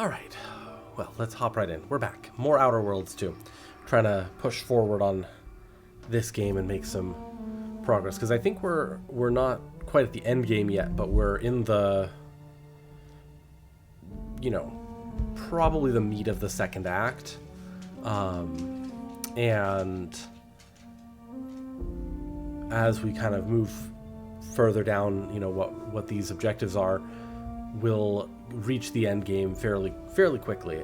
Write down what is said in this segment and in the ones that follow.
Alright, well, let's hop right in. We're back. More Outer Worlds, too. Trying to push forward on this game and make some progress. Because I think we're not quite at the end game yet, but we're in the, you know, probably the meat of the second act. And as we kind of move further down, you know, what these objectives are, we'll reach the end game fairly quickly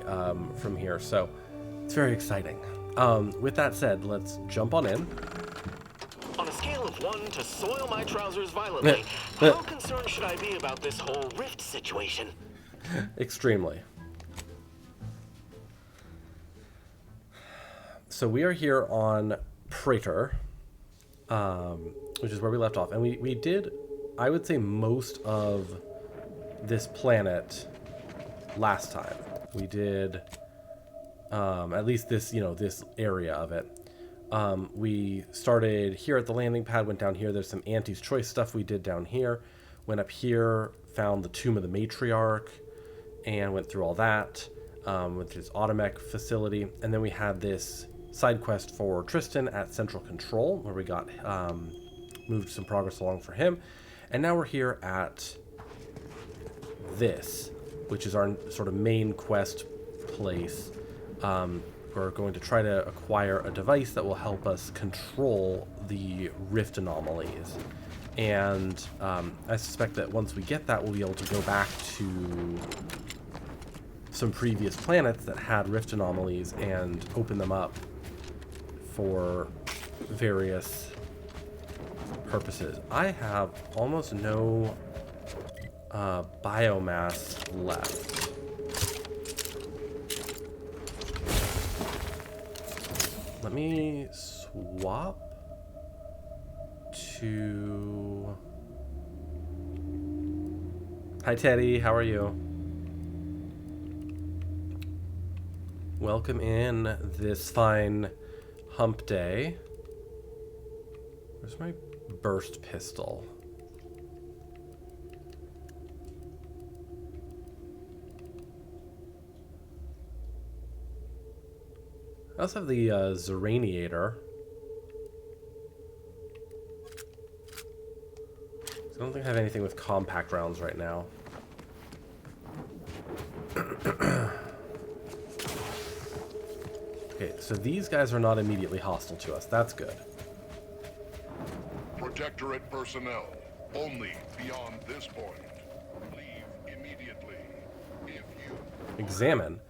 from here. So it's very exciting. With that said, let's jump on in. On a scale of 1 to soil my trousers violently, how concerned should I be about this whole rift situation? Extremely. So we are here on Praetor, which is where we left off. And we did, I would say, most of this planet last time. We did, at least this, you know, this area of it. We started here at the landing pad, went down here. There's some Auntie's Choice stuff we did down here. Went up here, found the Tomb of the Matriarch, and went through all that. Went to this Automech facility. And then we had this side quest for Tristan at Central Control, where we got moved some progress along for him. And now we're here at this, which is our sort of main quest place. We're going to try to acquire a device that will help us control the rift anomalies. And I suspect that once we get that, we'll be able to go back to some previous planets that had rift anomalies and open them up for various purposes. I have almost no biomass left. Let me swap to... Hi Teddy, how are you? Welcome in this fine hump day. Where's my burst pistol? I also have the Zeraniator. I don't think I have anything with compact rounds right now. Okay, so these guys are not immediately hostile to us. That's good. Protectorate personnel, only beyond this point. Leave immediately. If you... Examine.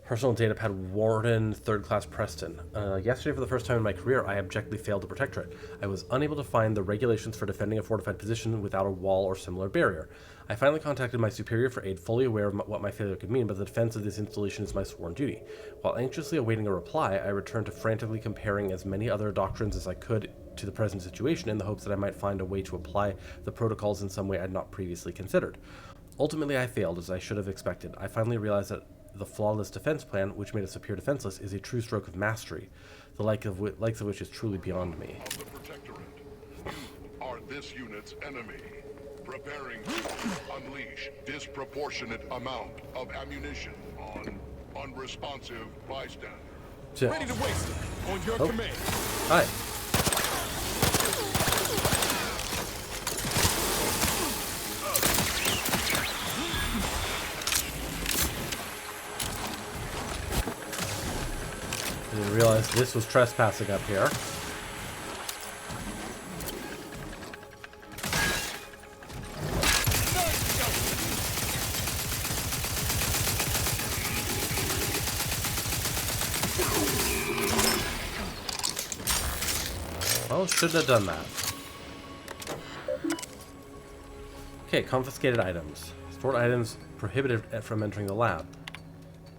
Personal data pad Warden, 3rd class Preston. Yesterday, for the first time in my career, I abjectly failed the Protectorate. I was unable to find the regulations for defending a fortified position without a wall or similar barrier. I finally contacted my superior for aid, fully aware of what my failure could mean, but the defense of this installation is my sworn duty. While anxiously awaiting a reply, I returned to frantically comparing as many other doctrines as I could to the present situation in the hopes that I might find a way to apply the protocols in some way I had not previously considered. Ultimately, I failed, as I should have expected. I finally realized that the flawless defense plan, which made us appear defenseless, is a true stroke of mastery, the likes of which is truly beyond me. Of the Protectorate, you are this unit's enemy. Preparing to unleash disproportionate amount of ammunition on unresponsive bystanders. Ready to waste it on your command. Hi. I didn't realize this was trespassing up here. Well, shouldn't have done that. Okay, confiscated items. Stored items prohibited from entering the lab.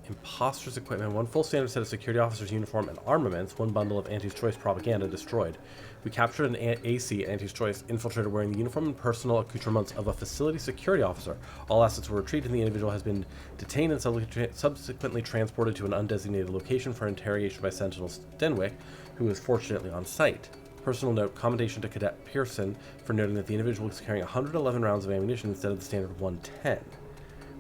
Imposter's equipment, 1 full standard set of security officer's uniform and armaments, 1 bundle of Auntie's Choice propaganda destroyed. We captured an AC, Auntie's Choice, infiltrator wearing the uniform and personal accoutrements of a facility security officer. All assets were retrieved and the individual has been detained and subsequently transported to an undesignated location for interrogation by Sentinel Stenwick, who is fortunately on site. Personal note, commendation to Cadet Pearson for noting that the individual was carrying 111 rounds of ammunition instead of the standard 110.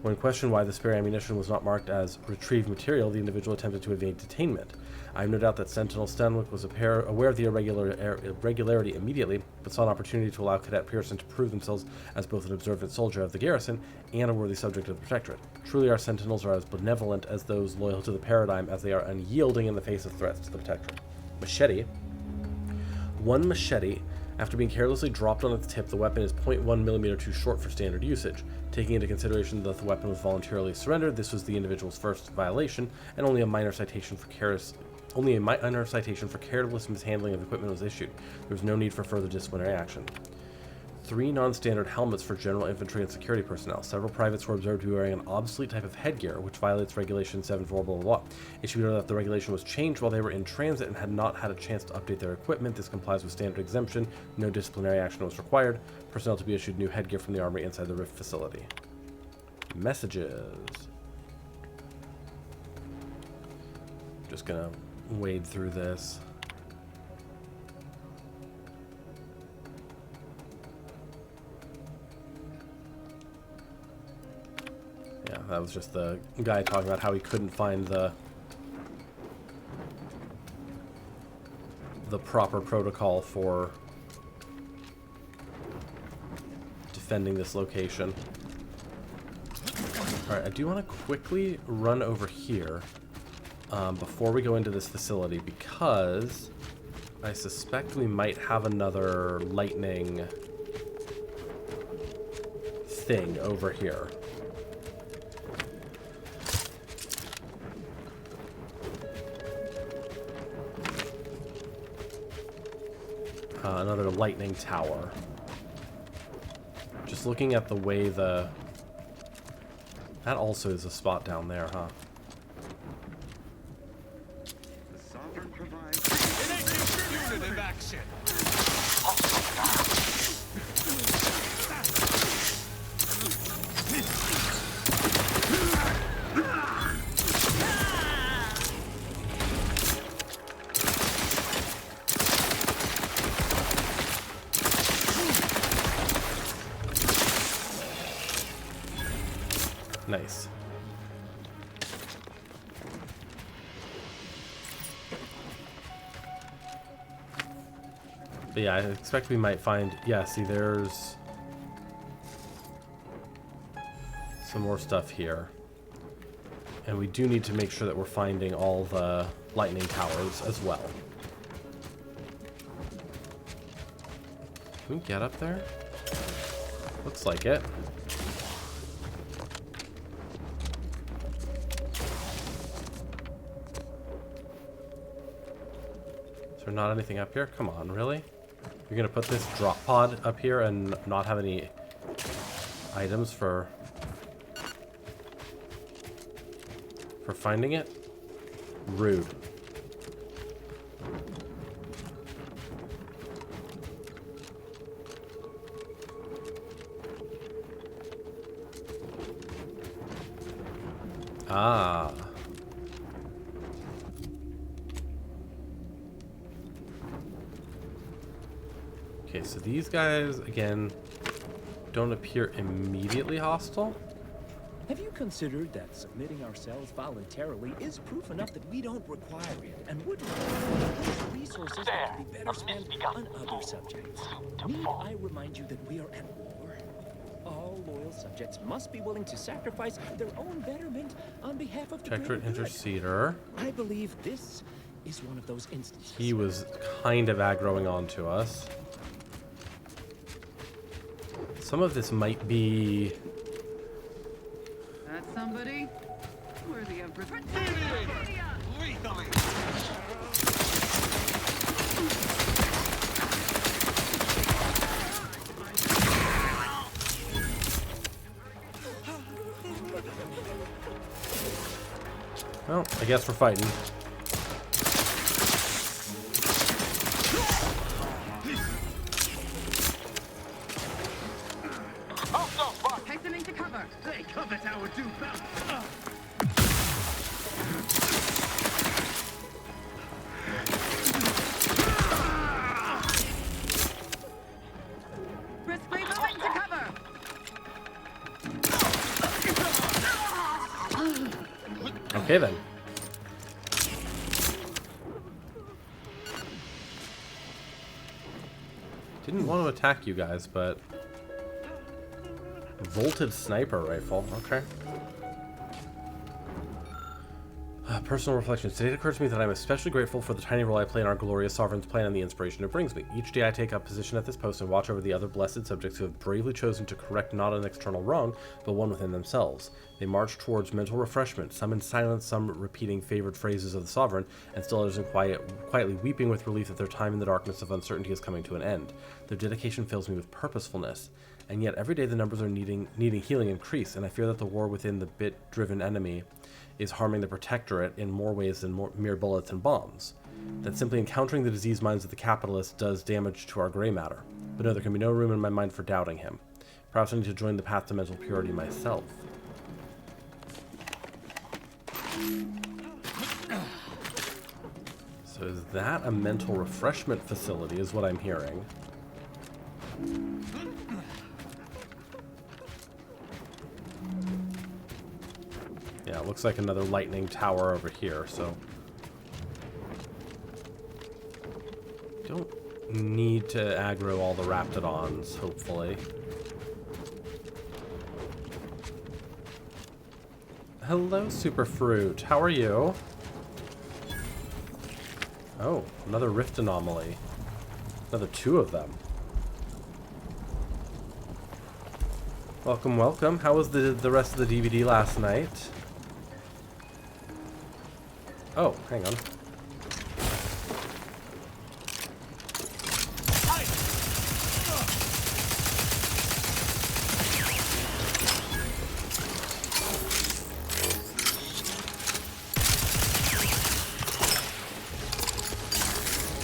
When questioned why the spare ammunition was not marked as retrieved material, the individual attempted to evade detainment. I have no doubt that Sentinel Stenwick was aware of the irregularity immediately, but saw an opportunity to allow Cadet Pearson to prove themselves as both an observant soldier of the garrison and a worthy subject of the Protectorate. Truly, our Sentinels are as benevolent as those loyal to the Paradigm as they are unyielding in the face of threats to the Protectorate. Machete. One machete. After being carelessly dropped on its tip, the weapon is 0.1 millimeter too short for standard usage. Taking into consideration that the weapon was voluntarily surrendered, this was the individual's first violation, and only a minor citation for careless mishandling of equipment was issued. There was no need for further disciplinary action. 3 non-standard helmets for general infantry and security personnel. Several privates were observed to be wearing an obsolete type of headgear, which violates Regulation 7.4 blah blah blah. It should be noted that the regulation was changed while they were in transit and had not had a chance to update their equipment. This complies with standard exemption. No disciplinary action was required. Personnel to be issued new headgear from the Armory inside the Rift facility. Messages. Just gonna wade through this. Yeah, that was just the guy talking about how he couldn't find the proper protocol for defending this location. Alright, I do want to quickly run over here before we go into this facility, because I suspect we might have another lightning thing over here. Another lightning tower. Just looking at the way that also is a spot down there, huh? Unit in action. Nice. But yeah, I expect we might find... Yeah, see, there's some more stuff here. And we do need to make sure that we're finding all the lightning towers as well. Can we get up there? Looks like it. Is there not anything up here? Come on, really? You're gonna put this drop pod up here and not have any items for finding it? Rude. Ah. Okay, so these guys, again, don't appear immediately hostile. Have you considered that submitting ourselves voluntarily is proof enough that we don't require it, and would resources that could be better spent on other subjects? Need I remind you that we are at war? All loyal subjects must be willing to sacrifice their own betterment on behalf of the greater Protectorate good. Interceder. I believe this is one of those instances. He was kind of aggroing onto us. Some of this might be... That's somebody worthy of respect. Well, I guess we're fighting. Hastening to cover. They covet our due bounty. Briskly moving to cover. Okay then. Didn't want to attack you guys, but volted sniper rifle. Okay. Personal reflections. Today it occurs to me that I'm especially grateful for the tiny role I play in our glorious sovereign's plan and the inspiration it brings me. Each day I take up position at this post and watch over the other blessed subjects who have bravely chosen to correct not an external wrong, but one within themselves. They march towards mental refreshment, some in silence, some repeating favored phrases of the sovereign, and still others in quietly weeping with relief that their time in the darkness of uncertainty is coming to an end. Their dedication fills me with purposefulness. And yet every day the numbers are needing healing increase, and I fear that the war within the bit-driven enemy is harming the protectorate in more ways than mere bullets and bombs. That simply encountering the diseased minds of the capitalists does damage to our gray matter. But no, there can be no room in my mind for doubting him. Perhaps I need to join the path to mental purity myself. So is that a mental refreshment facility is what I'm hearing. Yeah, it looks like another lightning tower over here, so... Don't need to aggro all the Raptidons, hopefully. Hello, Superfruit. How are you? Oh, another rift anomaly. Another 2 of them. Welcome, welcome. How was the rest of the DVD last night? Oh, hang on.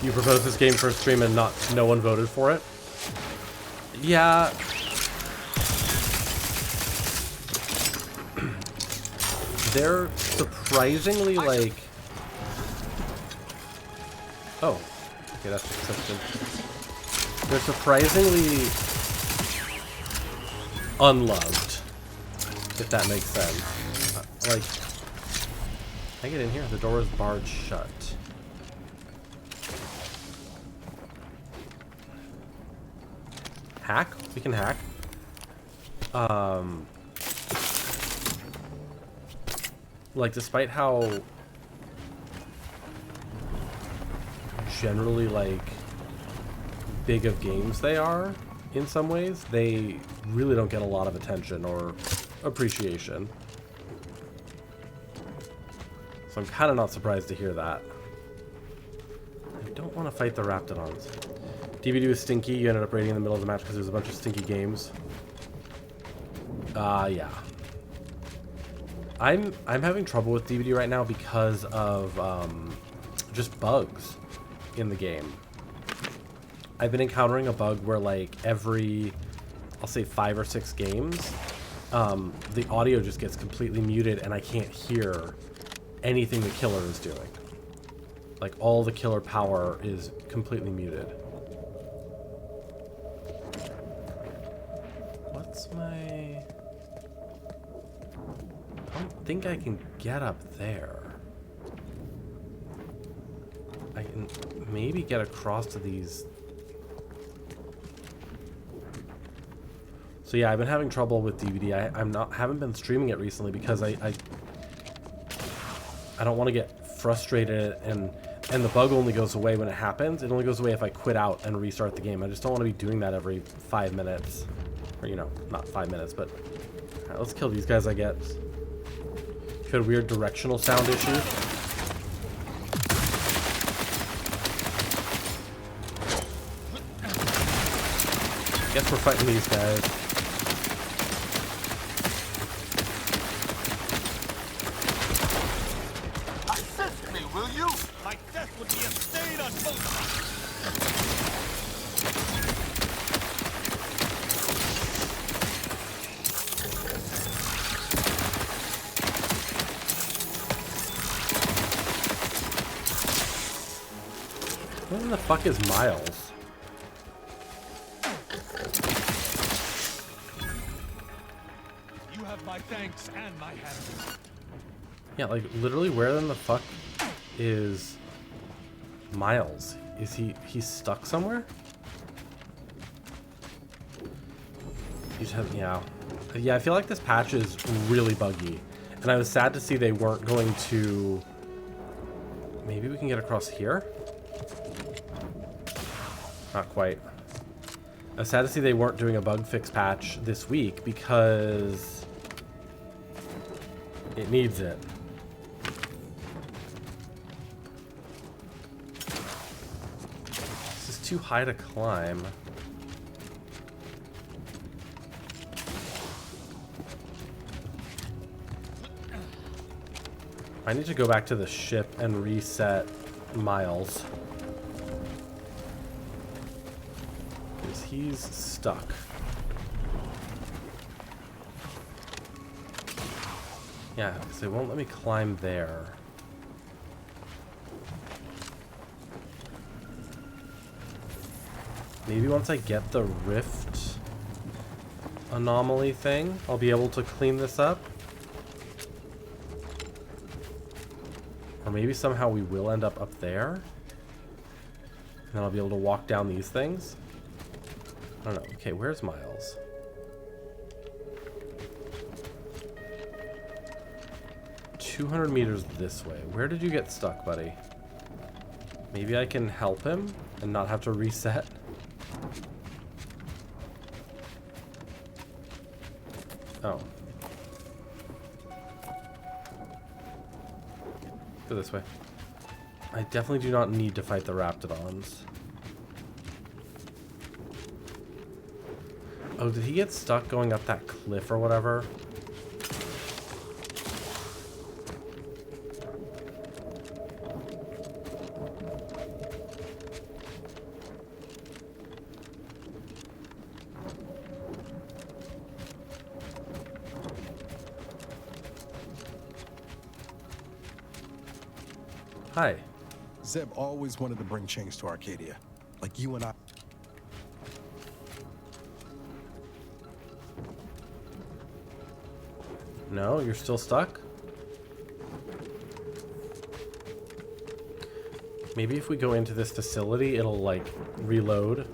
You proposed this game for a stream and no one voted for it? Yeah. They're surprisingly like... Oh. Okay, that's accepted. They're surprisingly unloved, if that makes sense. Like, can I get in here? The door is barred shut. Hack? We can hack. Like, despite how generally, like, big of games they are, in some ways, they really don't get a lot of attention or appreciation. So I'm kind of not surprised to hear that. I don't want to fight the Raptidons. DVD was stinky. You ended up raiding in the middle of the match because there's a bunch of stinky games. Yeah. I'm having trouble with DVD right now because of just bugs in the game. I've been encountering a bug where, like, every, I'll say 5 or 6 games, the audio just gets completely muted and I can't hear anything the killer is doing. Like, all the killer power is completely muted. What's my... I don't think I can get up there. I can maybe get across to these... So yeah, I've been having trouble with DVD. Haven't been streaming it recently because I don't want to get frustrated and the bug only goes away when it happens. It only goes away if I quit out and restart the game. I just don't want to be doing that every 5 minutes. Or, you know, not 5 minutes, but... Alright, let's kill these guys, I guess. You had a weird directional sound issue. Guess we're fighting these guys. Assist me, will you? My death would be a stain on both of us. What in the fuck is Miles? You have my thanks and my hand. Yeah, like, literally, where in the fuck is Miles? Is he's stuck somewhere? Yeah. Yeah, I feel like this patch is really buggy. And I was sad to see they weren't going to... Maybe we can get across here? Not quite. I was sad to see they weren't doing a bug fix patch this week because it needs it. This is too high to climb. I need to go back to the ship and reset Miles. Because he's stuck. Yeah, because they won't let me climb there. Maybe once I get the rift anomaly thing, I'll be able to clean this up. Or maybe somehow we will end up there. And then I'll be able to walk down these things. I don't know. Okay, where's Miles? $200 meters this way. Where did you get stuck, buddy? Maybe I can help him and not have to reset. Oh. Go this way. I definitely do not need to fight the Raptidons. Oh, did he get stuck going up that cliff or whatever? Hi. Zeb always wanted to bring change to Arcadia. Like you and I. No, you're still stuck? Maybe if we go into this facility, it'll, like, reload.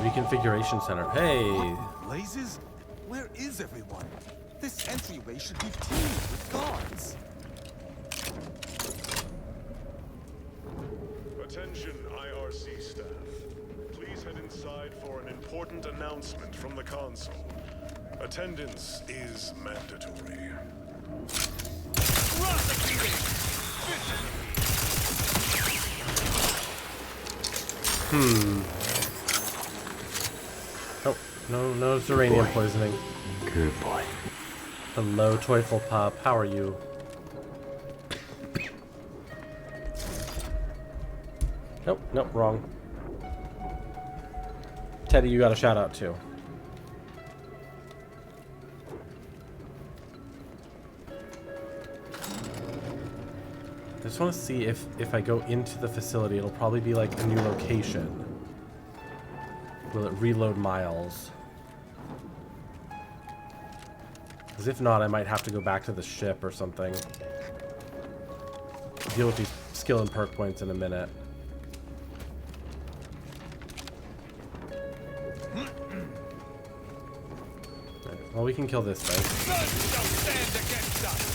Reconfiguration Center. Hey! Blazes? Where is everyone? This entryway should be teamed with guards. Attention, IRC staff. Please head inside for an important announcement from the console. Attendance is mandatory. Oh, no uranium poisoning. Good boy. Hello, Teufel Pup. How are you? Nope, wrong. Teddy, you got a shout out too. I just want to see if I go into the facility, it'll probably be like a new location. Will it reload Miles? Because if not, I might have to go back to the ship or something. Deal with these skill and perk points in a minute. Right, well, we can kill this thing. None shall stand against us.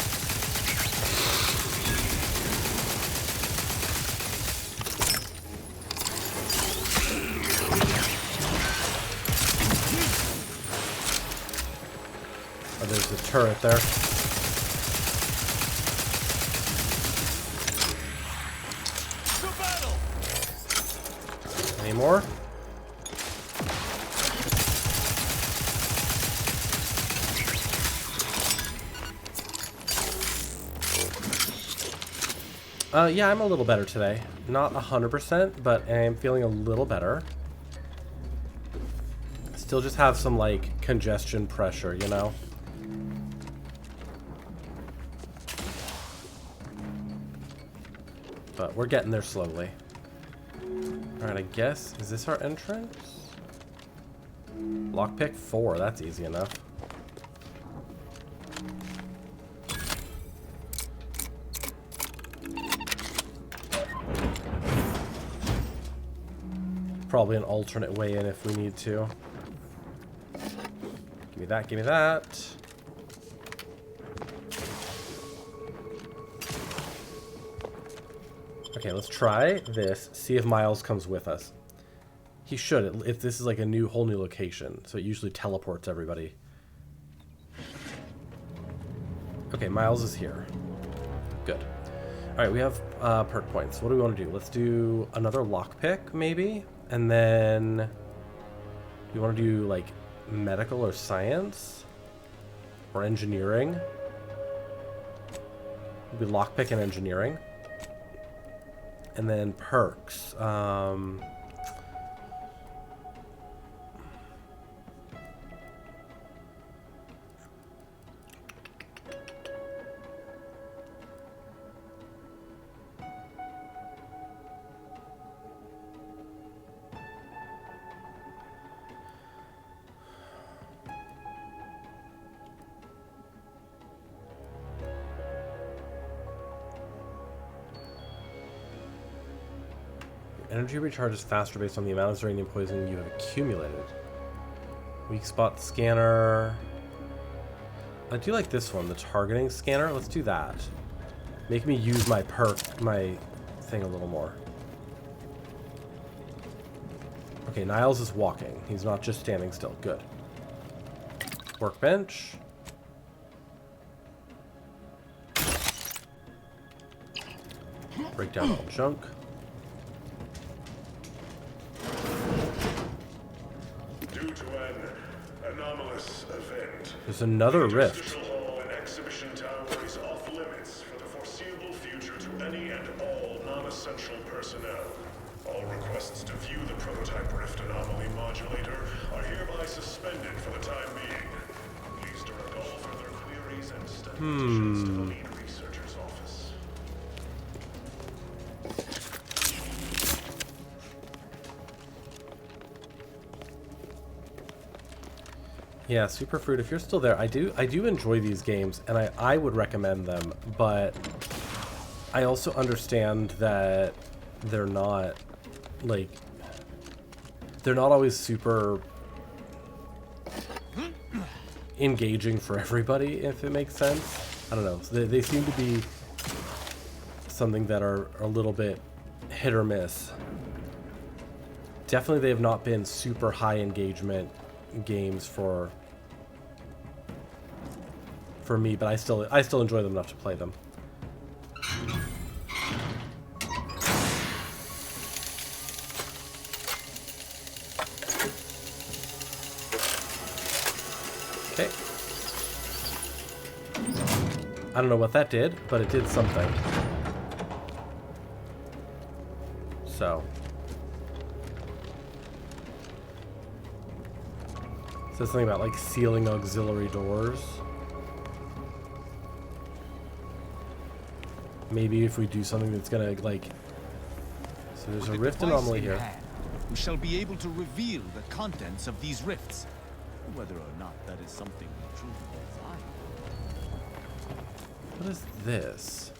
Oh, there's a turret there. To battle. Any more? Yeah, I'm a little better today. Not 100%, but I am feeling a little better. Still just have some, like, congestion pressure, you know? But we're getting there slowly. Alright, I guess. Is this our entrance? Lockpick 4. That's easy enough. Probably an alternate way in if we need to. Give me that, give me that. Okay, let's try this. See if Miles comes with us. He should, if this is like a whole new location. So it usually teleports everybody. Okay, Miles is here. Good. Alright, we have perk points. What do we want to do? Let's do another lockpick, maybe? And then... you want to do, like, medical or science? Or engineering? Maybe lockpick and engineering. And then perks. Energy recharges faster based on the amount of uranium poison you have accumulated. Weak spot scanner. I do like this one, the targeting scanner. Let's do that. Make me use my thing a little more. Okay, Niles is walking. He's not just standing still. Good. Workbench. Break down all junk. There's another rift. Interstitial Hall and Exhibition Tower is off limits for the foreseeable future to any and all non-essential personnel. All requests to view the prototype rift anomaly modulator are hereby suspended for the time being. Please direct all further queries and studies to the lead researcher's office. Yeah, Superfruit, if you're still there, I do enjoy these games, and I would recommend them, but I also understand that they're not, like, they're not always super engaging for everybody, if it makes sense. I don't know. They seem to be something that are a little bit hit or miss. Definitely they have not been super high engagement games for me, but I still enjoy them enough to play them. Okay. I don't know what that did, but it did something. So says something about like sealing auxiliary doors. Maybe if we do something that's gonna like. So there's a rift anomaly here. We shall be able to reveal the contents of these rifts, whether or not that is something we truly desire. What is this?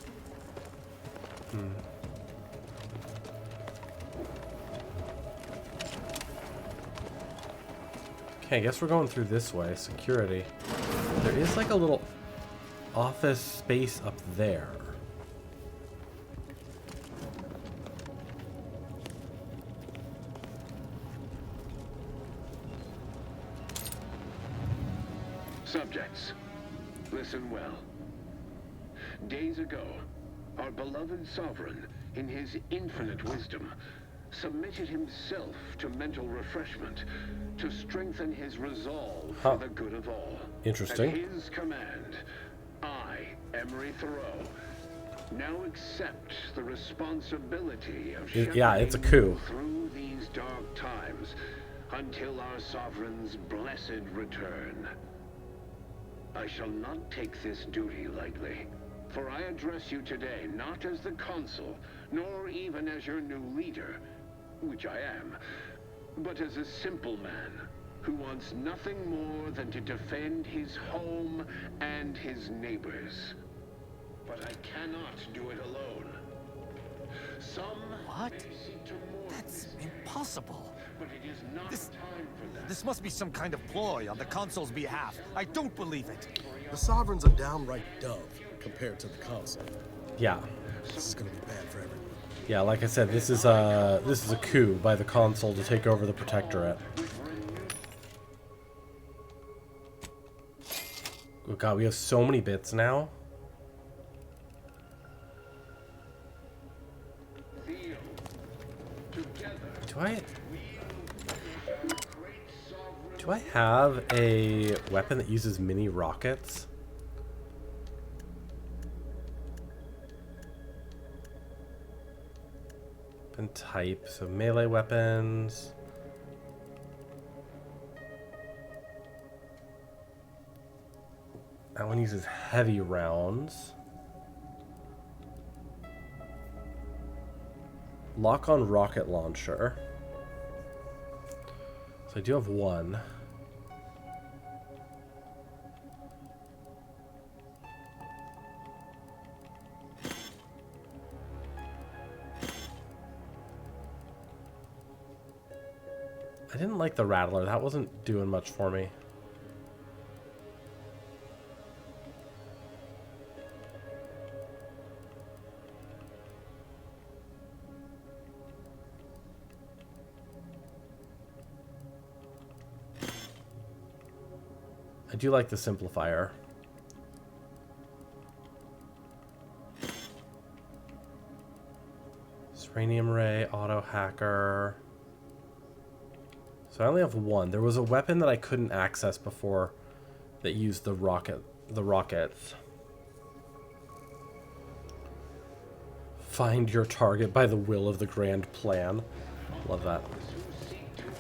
Okay, I guess we're going through this way. Security. There is like a little office space up there. Subjects, listen well. Days ago, our beloved sovereign, in his infinite wisdom, submitted himself to mental refreshment to strengthen his resolve for the good of all. Interesting. At his command, I, Emery Thoreau, now accept the responsibility of yeah, it's a coup. through these dark times until our sovereign's blessed return. I shall not take this duty lightly, for I address you today not as the consul, nor even as your new leader, which I am, but as a simple man who wants nothing more than to defend his home and his neighbors. But I cannot do it alone. Some What? may seek to mourn That's this impossible. but it is not time for that. This must be some kind of ploy on the Consul's behalf. I don't believe it. The Sovereign's a downright dove compared to the Council. Yeah. This is gonna be bad for everyone. Yeah, like I said, this is a coup by the Consul to take over the Protectorate. Oh god, we have so many bits now. Do I have a weapon that uses mini rockets? And type, so melee weapons. That one uses heavy rounds. Lock on rocket launcher. So I do have one. I didn't like the Rattler. That wasn't doing much for me. I do like the simplifier. Serenium Ray, Auto Hacker. So I only have one. There was a weapon that I couldn't access before that used the rockets. Find your target by the will of the grand plan. Love that.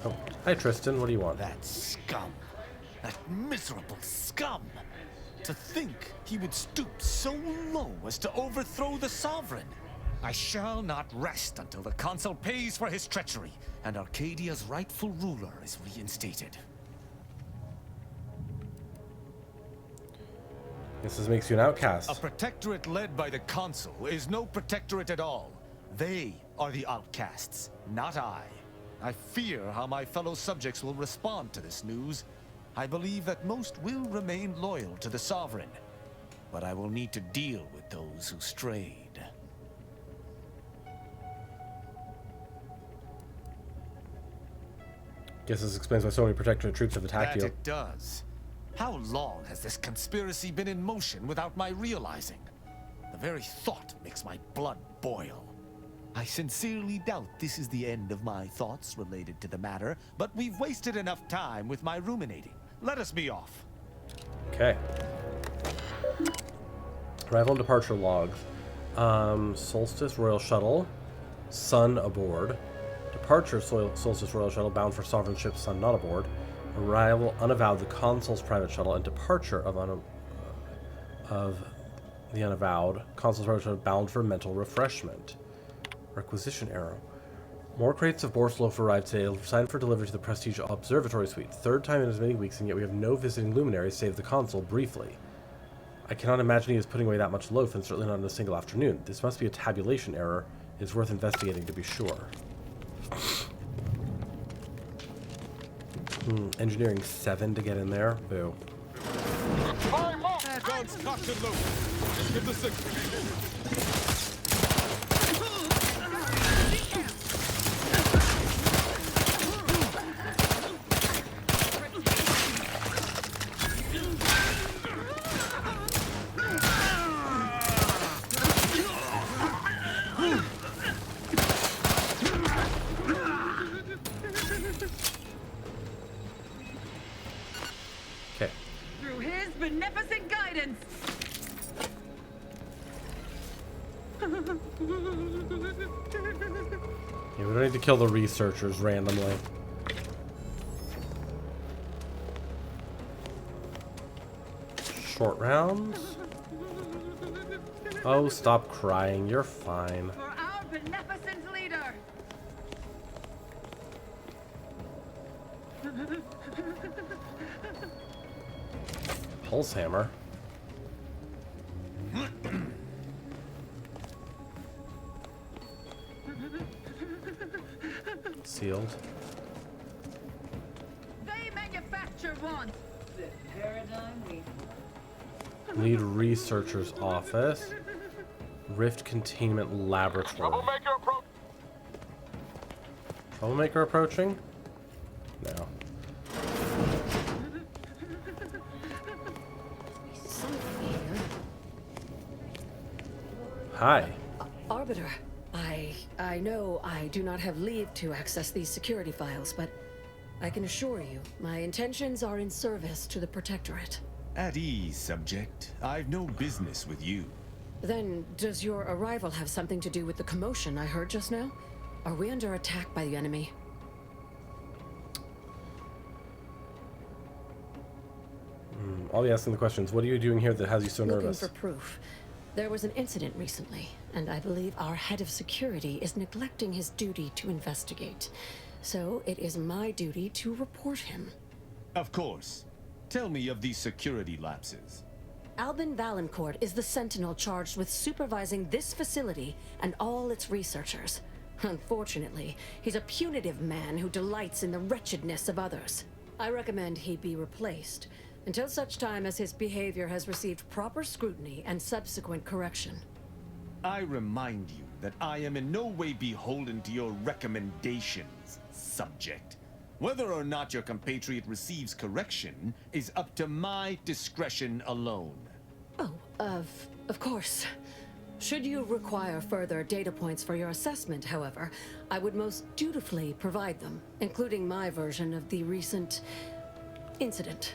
Oh, hi Tristan, what do you want? That scum. That miserable scum. To think he would stoop so low as to overthrow the Sovereign. I shall not rest until the Consul pays for his treachery and Arcadia's rightful ruler is reinstated. This makes you an outcast. A protectorate led by the Consul is no protectorate at all. They are the outcasts, not I. I fear how my fellow subjects will respond to this news. I believe that most will remain loyal to the Sovereign, but I will need to deal with those who strayed. Guess this explains why so many Protectorate troops have attacked you. That it does. How long has this conspiracy been in motion without my realizing? The very thought makes my blood boil. I sincerely doubt this is the end of my thoughts related to the matter, but we've wasted enough time with my ruminating. Let us be off. Okay. Arrival and departure logs. Solstice Royal Shuttle. Sun aboard. Departure Solstice Royal Shuttle bound for Sovereign ship Sun not aboard. Arrival Unavowed the Consul's private shuttle and departure of the Unavowed Consul's private shuttle bound for mental refreshment. Requisition arrow. More crates of Borslof arrived today, signed for delivery to the Prestige Observatory Suite. Third time in as many weeks, and yet we have no visiting luminaries save the Consul briefly. I cannot imagine he is putting away that much loaf, and certainly not in a single afternoon. This must be a tabulation error. It is worth investigating to be sure. Engineering 7 to get in there. Boo. Guns cocked and loaded. Give the signal. Okay. Through his beneficent guidance. Yeah, we don't need to kill the researchers randomly. Short rounds. Oh, stop crying. You're fine. For our beneficent leader. Pulse hammer. Sealed. They manufacture one. The paradigm we Lead researcher's office. Rift containment laboratory. Troublemaker approaching? No. Hi. Arbiter, I know I do not have leave to access these security files, but I can assure you, my intentions are in service to the Protectorate. At ease, subject. I've no business with you. Then, does your arrival have something to do with the commotion I heard just now? Are we under attack by the enemy? I'll be asking the questions. What are you doing here that has you so Looking nervous? for proof. There was an incident recently, and I believe our head of security is neglecting his duty to investigate. So it is my duty to report him. Of course. Tell me of these security lapses. Albin Valancourt is the sentinel charged with supervising this facility and all its researchers. Unfortunately, he's a punitive man who delights in the wretchedness of others. I recommend he be replaced until such time as his behavior has received proper scrutiny and subsequent correction. I remind you that I am in no way beholden to your recommendations, subject. Whether or not your compatriot receives correction is up to my discretion alone. Oh, of course. Should you require further data points for your assessment, however, I would most dutifully provide them, including my version of the recent incident.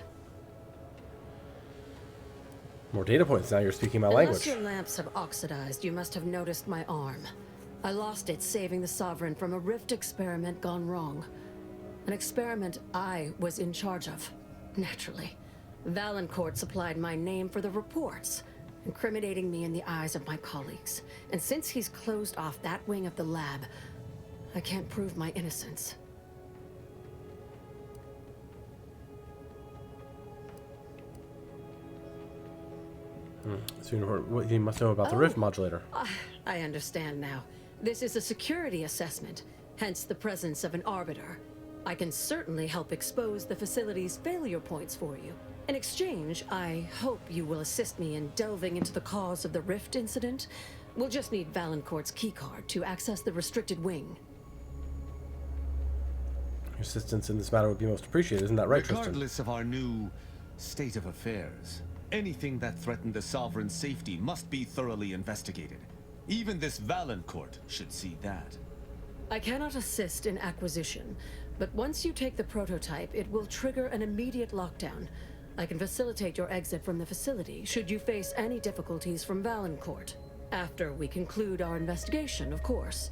More data points. Now you're speaking my Unless language. your lamps have oxidized, you must have noticed my arm. I lost it saving the Sovereign from a rift experiment gone wrong. An experiment I was in charge of, naturally. Valancourt supplied my name for the reports, incriminating me in the eyes of my colleagues. And since he's closed off that wing of the lab, I can't prove my innocence. So what you must know about the Rift modulator. I understand now. This is a security assessment, hence the presence of an arbiter. I can certainly help expose the facility's failure points for you. In exchange, I hope you will assist me in delving into the cause of the Rift incident. We'll just need Valancourt's keycard to access the restricted wing. Your assistance in this matter would be most appreciated. Isn't that right, Tristan? Regardless of our new state of affairs, anything that threatened the Sovereign's safety must be thoroughly investigated. Even this Valancourt should see that. I cannot assist in acquisition, but once you take the prototype, it will trigger an immediate lockdown. I can facilitate your exit from the facility should you face any difficulties from Valancourt. After we conclude our investigation, of course.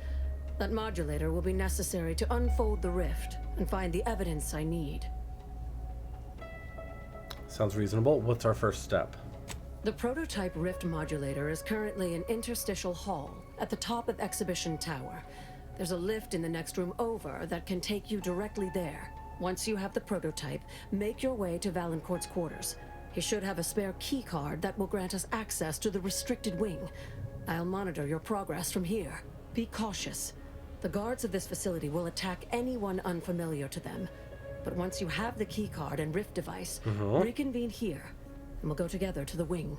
That modulator will be necessary to unfold the rift and find the evidence I need. Sounds reasonable. What's our first step? The prototype rift modulator is currently in Interstitial Hall at the top of Exhibition Tower. There's a lift in the next room over that can take you directly there. Once you have the prototype, make your way to Valancourt's quarters. He should have a spare key card that will grant us access to the restricted wing. I'll monitor your progress from here. Be cautious. The guards of this facility will attack anyone unfamiliar to them. But once you have the key card and rift device, reconvene here, and we'll go together to the wing.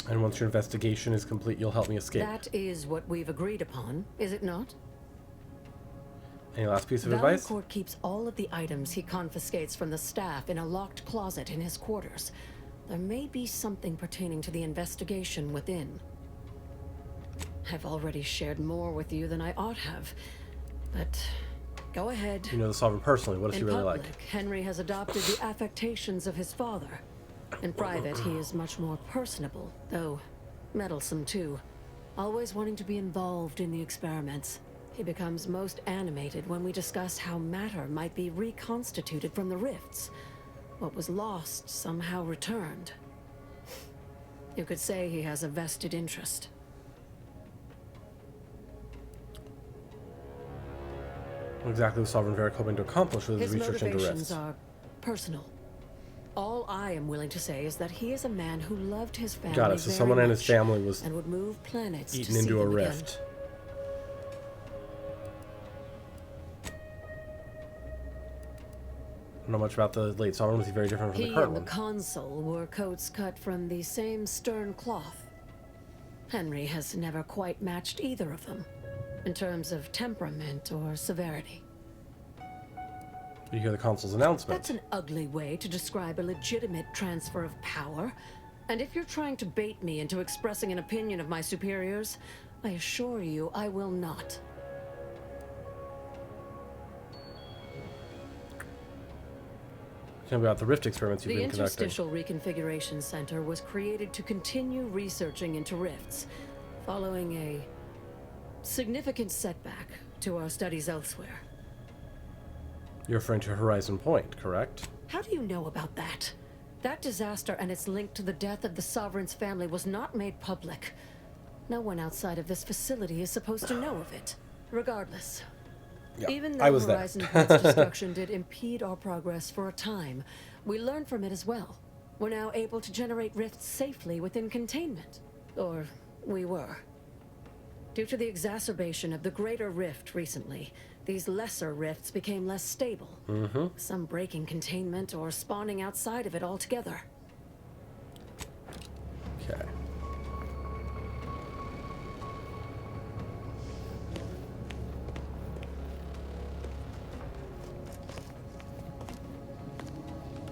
And once your investigation is complete, you'll help me escape. That is what we've agreed upon, is it not? Any last piece of advice? Valancourt keeps all of the items he confiscates from the staff in a locked closet in his quarters. There may be something pertaining to the investigation within. I've already shared more with you than I ought have, but go ahead. You know the Sovereign personally. What is he really public, like? Henry has adopted the affectations of his father. In private, he is much more personable, though meddlesome too. Always wanting to be involved in the experiments. He becomes most animated when we discuss how matter might be reconstituted from the rifts. What was lost somehow returned. You could say he has a vested interest. What exactly was Sovereign Varric hoping to accomplish with his His research into motivations rifts? are personal. All I am willing to say is that he is a man who loved his family Got it. So very someone in much his family was and would move planets eaten to into see a them again. rift. I don't know much about the late Sovereign. Was he very different from He the current and the one? consul wore coats cut from the same stern cloth. Henry has never quite matched either of them, in terms of temperament or severity. You hear the consul's announcement. That's an ugly way to describe a legitimate transfer of power. And if you're trying to bait me into expressing an opinion of my superiors, I assure you I will not. Tell me about the rift experiments you've The been conducting. Interstitial Reconfiguration Center was created to continue researching into rifts, following a significant setback to our studies elsewhere. You're referring to Horizon Point, correct? How do you know about that? That disaster and its link to the death of the Sovereign's family was not made public. No one outside of this facility is supposed to know of it. Regardless. Yeah, Even I though was there. Horizon Point's destruction did impede our progress for a time, we learned from it as well. We're now able to generate rifts safely within containment. Or we were. Due to the exacerbation of the greater rift recently, these lesser rifts became less stable. Some breaking containment or spawning outside of it altogether. Okay.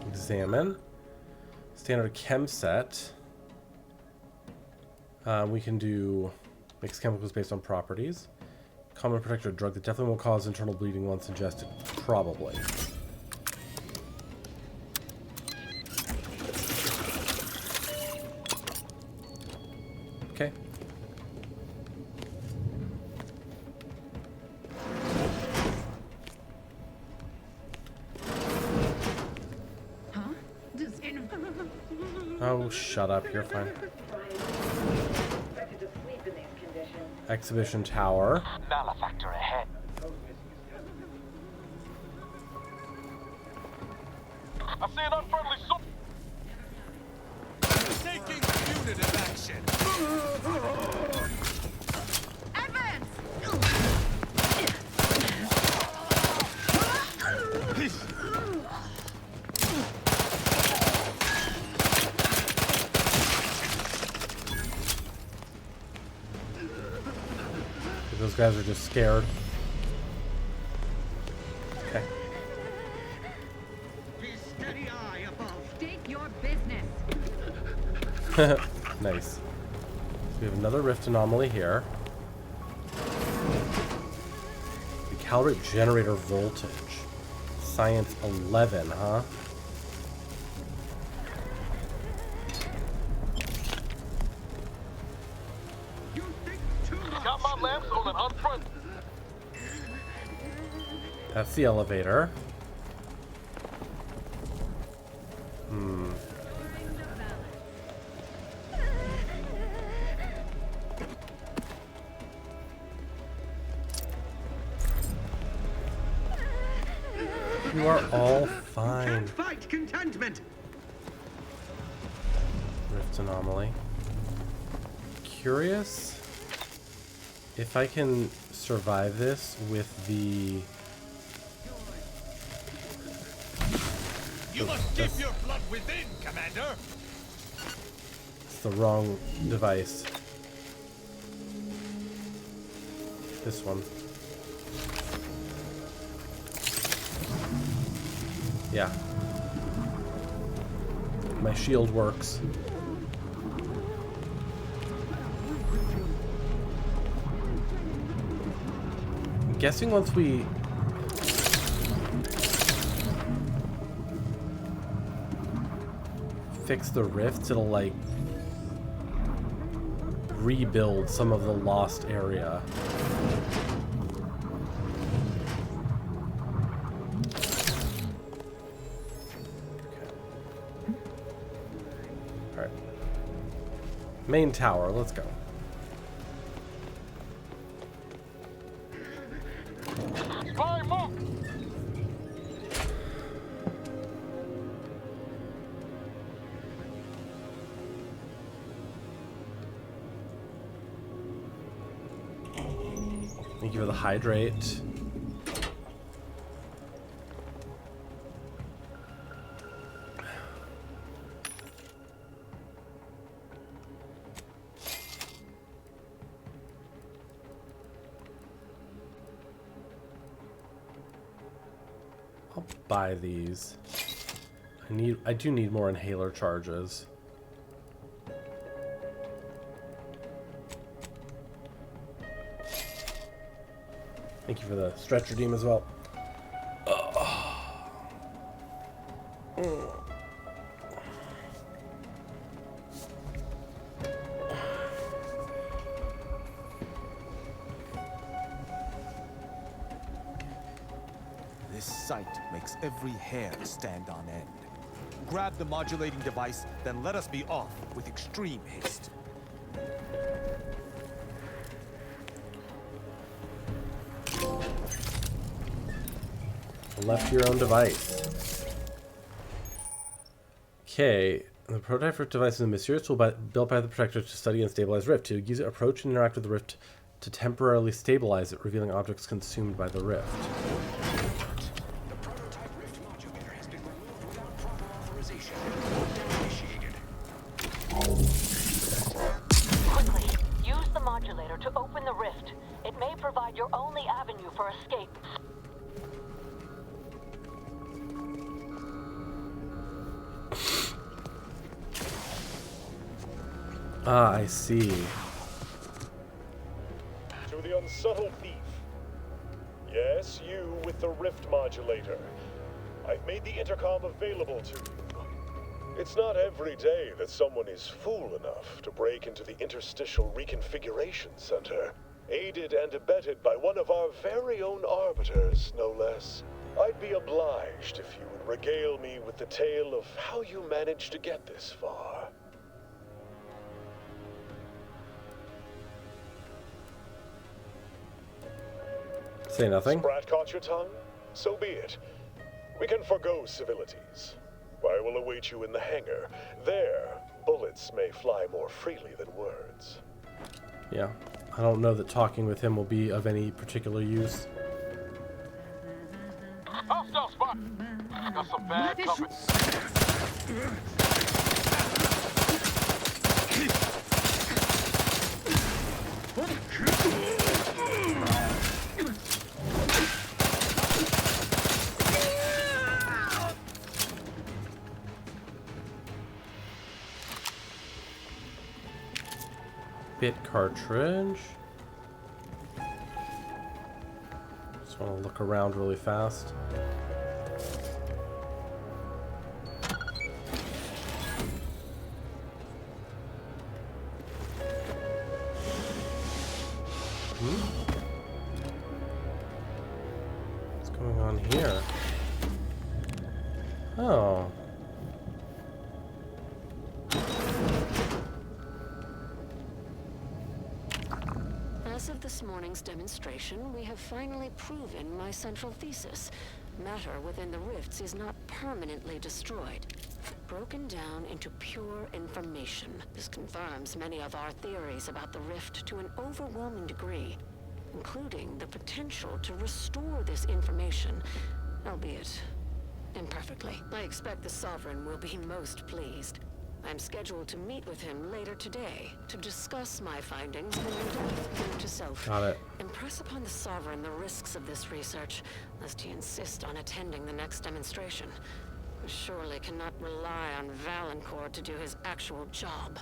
Examine. Standard chem set. We can do mixed chemicals based on properties. Common protector drug that definitely will cause internal bleeding once ingested. Probably. Okay. Huh? Does anyone... Oh, shut up. You're fine. Exhibition tower. Malefactor ahead. I see an unfriendly soul. Taking punitive action. Advance! Those guys are just scared. Okay. Steady eye above. State your business. Nice. So we have another rift anomaly here. Recalibrate generator voltage. Science 11, huh? Got my lamps on an unfriendly. That's the elevator. You are all fine. Fight contentment. Rift anomaly. Curious if I can survive this with the... You must keep your blood within, Commander. It's the wrong device. This one. Yeah. My shield works. I'm guessing once we fix the rifts, it'll like rebuild some of the lost area. Alright. Main tower, let's go. Spy move. Thank you for the hydrate. I'll buy these. I do need more inhaler charges. Thank you for the stretch redeem as well. This sight makes every hair stand on end. Grab the modulating device, then let us be off with extreme haste. Left your own device. Okay, the prototype Rift device is a mysterious tool built by the Protector to study and stabilize Rift. To use it, approach and interact with the Rift to temporarily stabilize it, revealing objects consumed by the Rift. The prototype Rift modulator has been removed without proper authorization. Initiated. Quickly, use the modulator to open the rift. It may provide your only avenue for escape. Ah, I see. To the unsubtle thief. Yes, you with the rift modulator. I've made the intercom available to you. It's not every day that someone is fool enough to break into the Interstitial Reconfiguration Center, aided and abetted by one of our very own arbiters, no less. I'd be obliged if you would regale me with the tale of how you managed to get this far. Say nothing. Sprat caught your tongue? So be it. We can forgo civilities. I will await you in the hangar. There, bullets may fly more freely than words. Yeah. I don't know that talking with him will be of any particular use. Hostile spot. Got some bad company. Bit cartridge. Just want to look around really fast. What's going on here? Oh. As of this morning's demonstration, we have finally proven my central thesis. Matter within the rifts is not permanently destroyed, broken down into pure information. This confirms many of our theories about the rift to an overwhelming degree, including the potential to restore this information, albeit imperfectly. I expect the Sovereign will be most pleased. I'm scheduled to meet with him later today to discuss my findings more in depth. Note to self. Got it. Impress upon the Sovereign the risks of this research, lest he insist on attending the next demonstration. We surely cannot rely on Valancourt to do his actual job.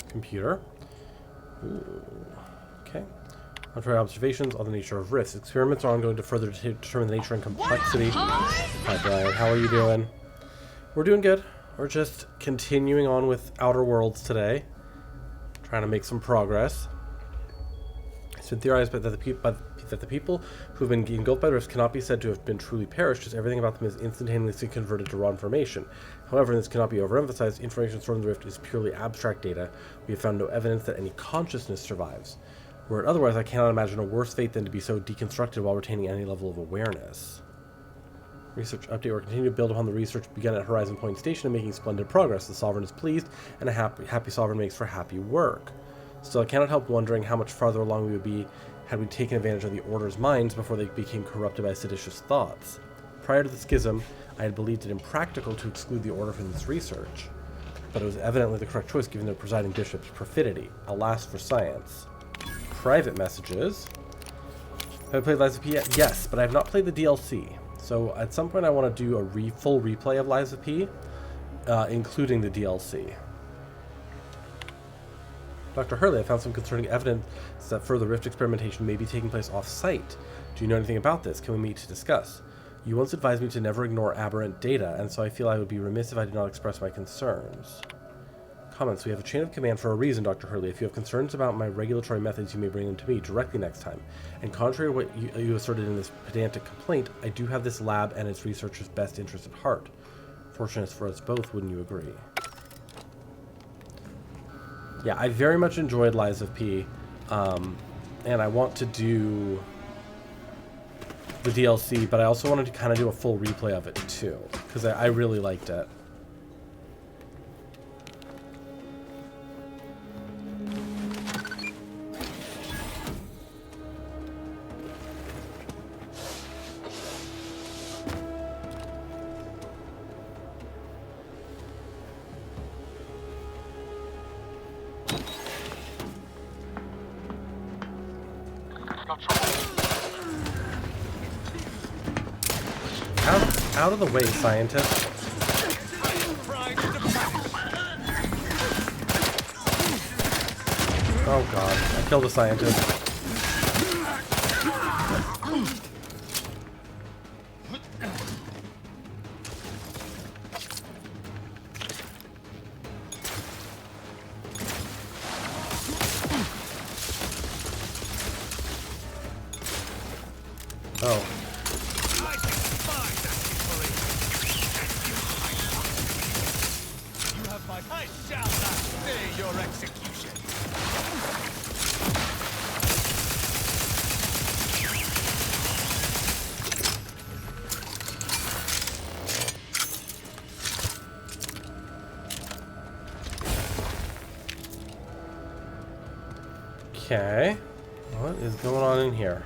Computer. Ooh. Okay. Contrary observations on the nature of rifts. Experiments are ongoing to further determine the nature and complexity. Hi, Brian. How are you doing? We're doing good. We're just continuing on with Outer Worlds today. Trying to make some progress. It's been theorized that the people who have been engulfed by the rifts cannot be said to have been truly perished, as everything about them is instantaneously converted to raw information. However, and this cannot be overemphasized, information stored in the rift is purely abstract data. We have found no evidence that any consciousness survives. Were it otherwise, I cannot imagine a worse fate than to be so deconstructed while retaining any level of awareness. Research update. We're continuing to build upon the research begun at Horizon Point Station and making splendid progress. The Sovereign is pleased, and a happy Sovereign makes for happy work. Still, I cannot help wondering how much farther along we would be had we taken advantage of the Order's minds before they became corrupted by seditious thoughts. Prior to the schism, I had believed it impractical to exclude the Order from this research, but it was evidently the correct choice given their presiding bishop's perfidy. Alas for science. Private messages. Have I played Lies of P yet? Yes, but I have not played the DLC. So at some point I want to do a full replay of Lies of P, including the DLC. Dr. Hurley, I found some concerning evidence that further rift experimentation may be taking place off-site. Do you know anything about this? Can we meet to discuss? You once advised me to never ignore aberrant data, and so I feel I would be remiss if I did not express my concerns. Comments. We have a chain of command for a reason, Dr. Hurley. If you have concerns about my regulatory methods, you may bring them to me directly next time. And contrary to what you asserted in this pedantic complaint, I do have this lab and its researchers' best interest at heart. Fortunate for us both, wouldn't you agree? Yeah, I very much enjoyed Lies of P, and I want to do the DLC, but I also wanted to kind of do a full replay of it too, because I really liked it. Out of the way, scientist. Oh god, I killed a scientist. Oh. I shall not stay your execution. Okay. What is going on in here?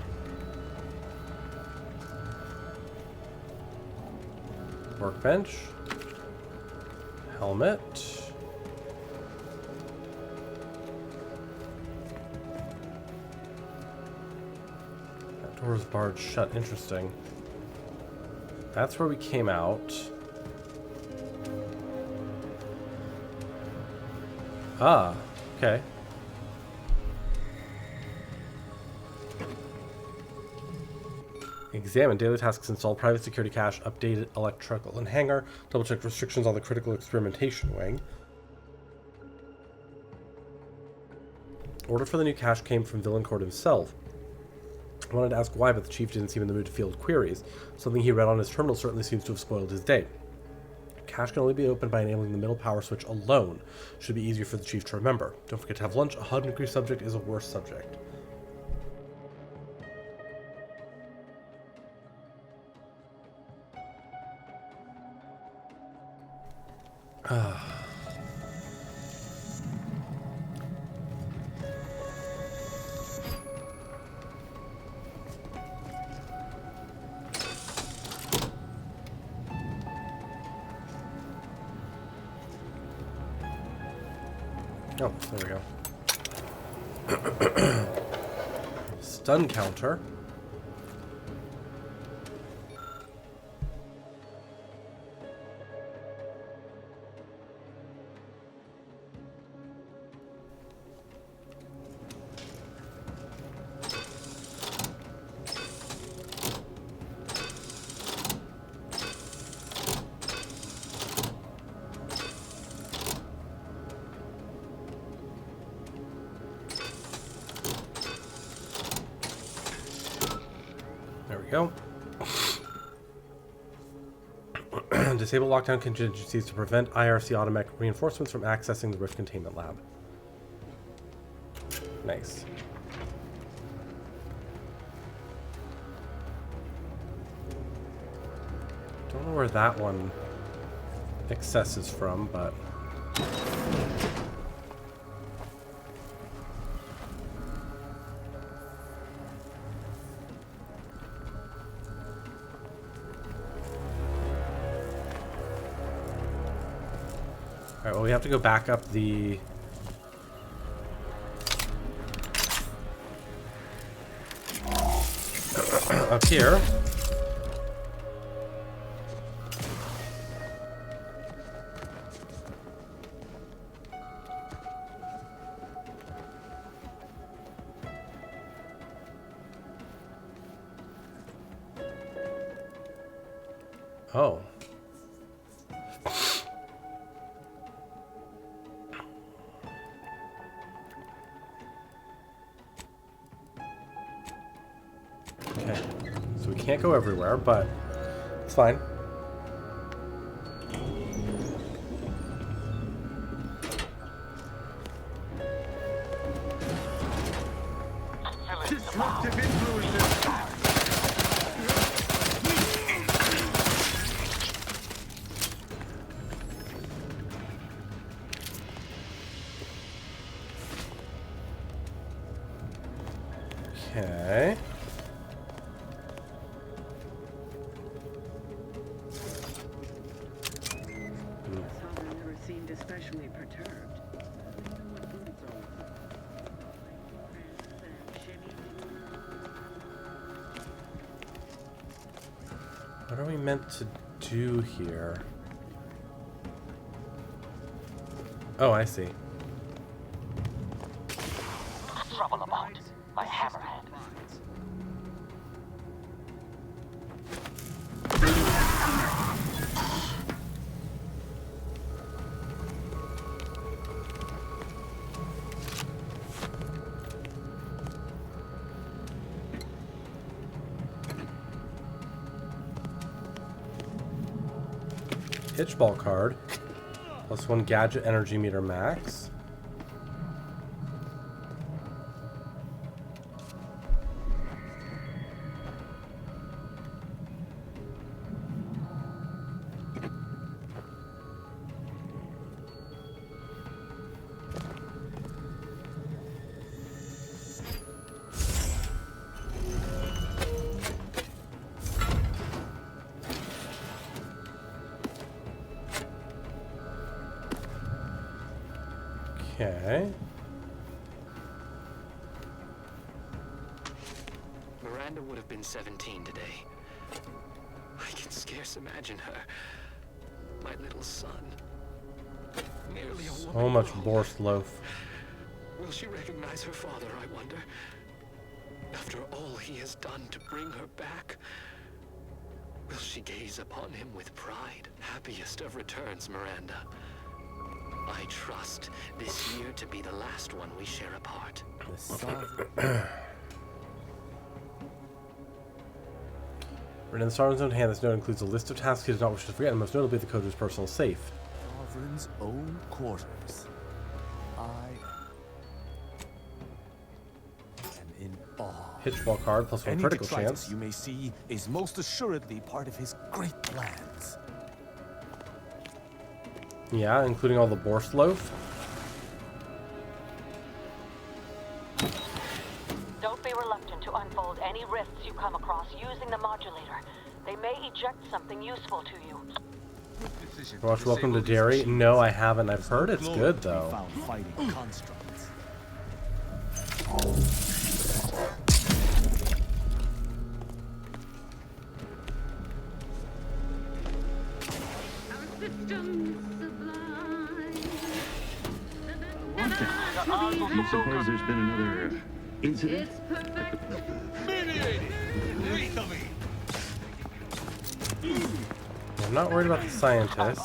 Workbench. Helmet. That door is barred shut. Interesting. That's where we came out. Ah, okay. Examine daily tasks, install private security cache, updated electrical and hangar, double check restrictions on the critical experimentation wing. Order for the new cache came from Villancourt himself. I wanted to ask why, but the chief didn't seem in the mood to field queries. Something he read on his terminal certainly seems to have spoiled his day. Cache can only be opened by enabling the middle power switch alone. Should be easier for the chief to remember. Don't forget to have lunch. A hungry subject is a worse subject. Oh, there we go. Stun counter. Go. Disable lockdown contingencies to prevent IRC automatic reinforcements from accessing the Rift Containment Lab. Nice. Don't know where that one accesses from, but... Alright, well, we have to go back up the... up here. Oh. Okay. So we can't go everywhere, but it's fine. Disruptive influences. Okay. Sovereign never seemed especially perturbed. What are we meant to do here? Oh, I see. Trouble about my hammerhead. Pitch ball card. Plus 1 gadget energy meter max. Okay. Miranda would have been 17 today. I can scarce imagine her. My little son. Nearly a woman. So much grown. Borscht loaf. Will she recognize her father, I wonder? After all he has done to bring her back, will she gaze upon him with pride? Happiest of returns, Miranda. I trust this year to be the last one we share apart. Written in the Sovereign's own hand, this note includes a list of tasks he does not wish to forget, and most notably the code to his personal safe. Sovereign's own quarters. I am in awe. Pitchball card plus 1 Any critical detritus chance. you may see is most assuredly part of his great plans. Yeah, including all the Borscht loaf. Don't be reluctant to unfold any rifts you come across using the modulator. They may eject something useful to you. Watch Welcome to Derry. No, I haven't. I've heard it's good though. Found fighting constructs. Do you suppose there's been another incident? I'm not worried about the scientists.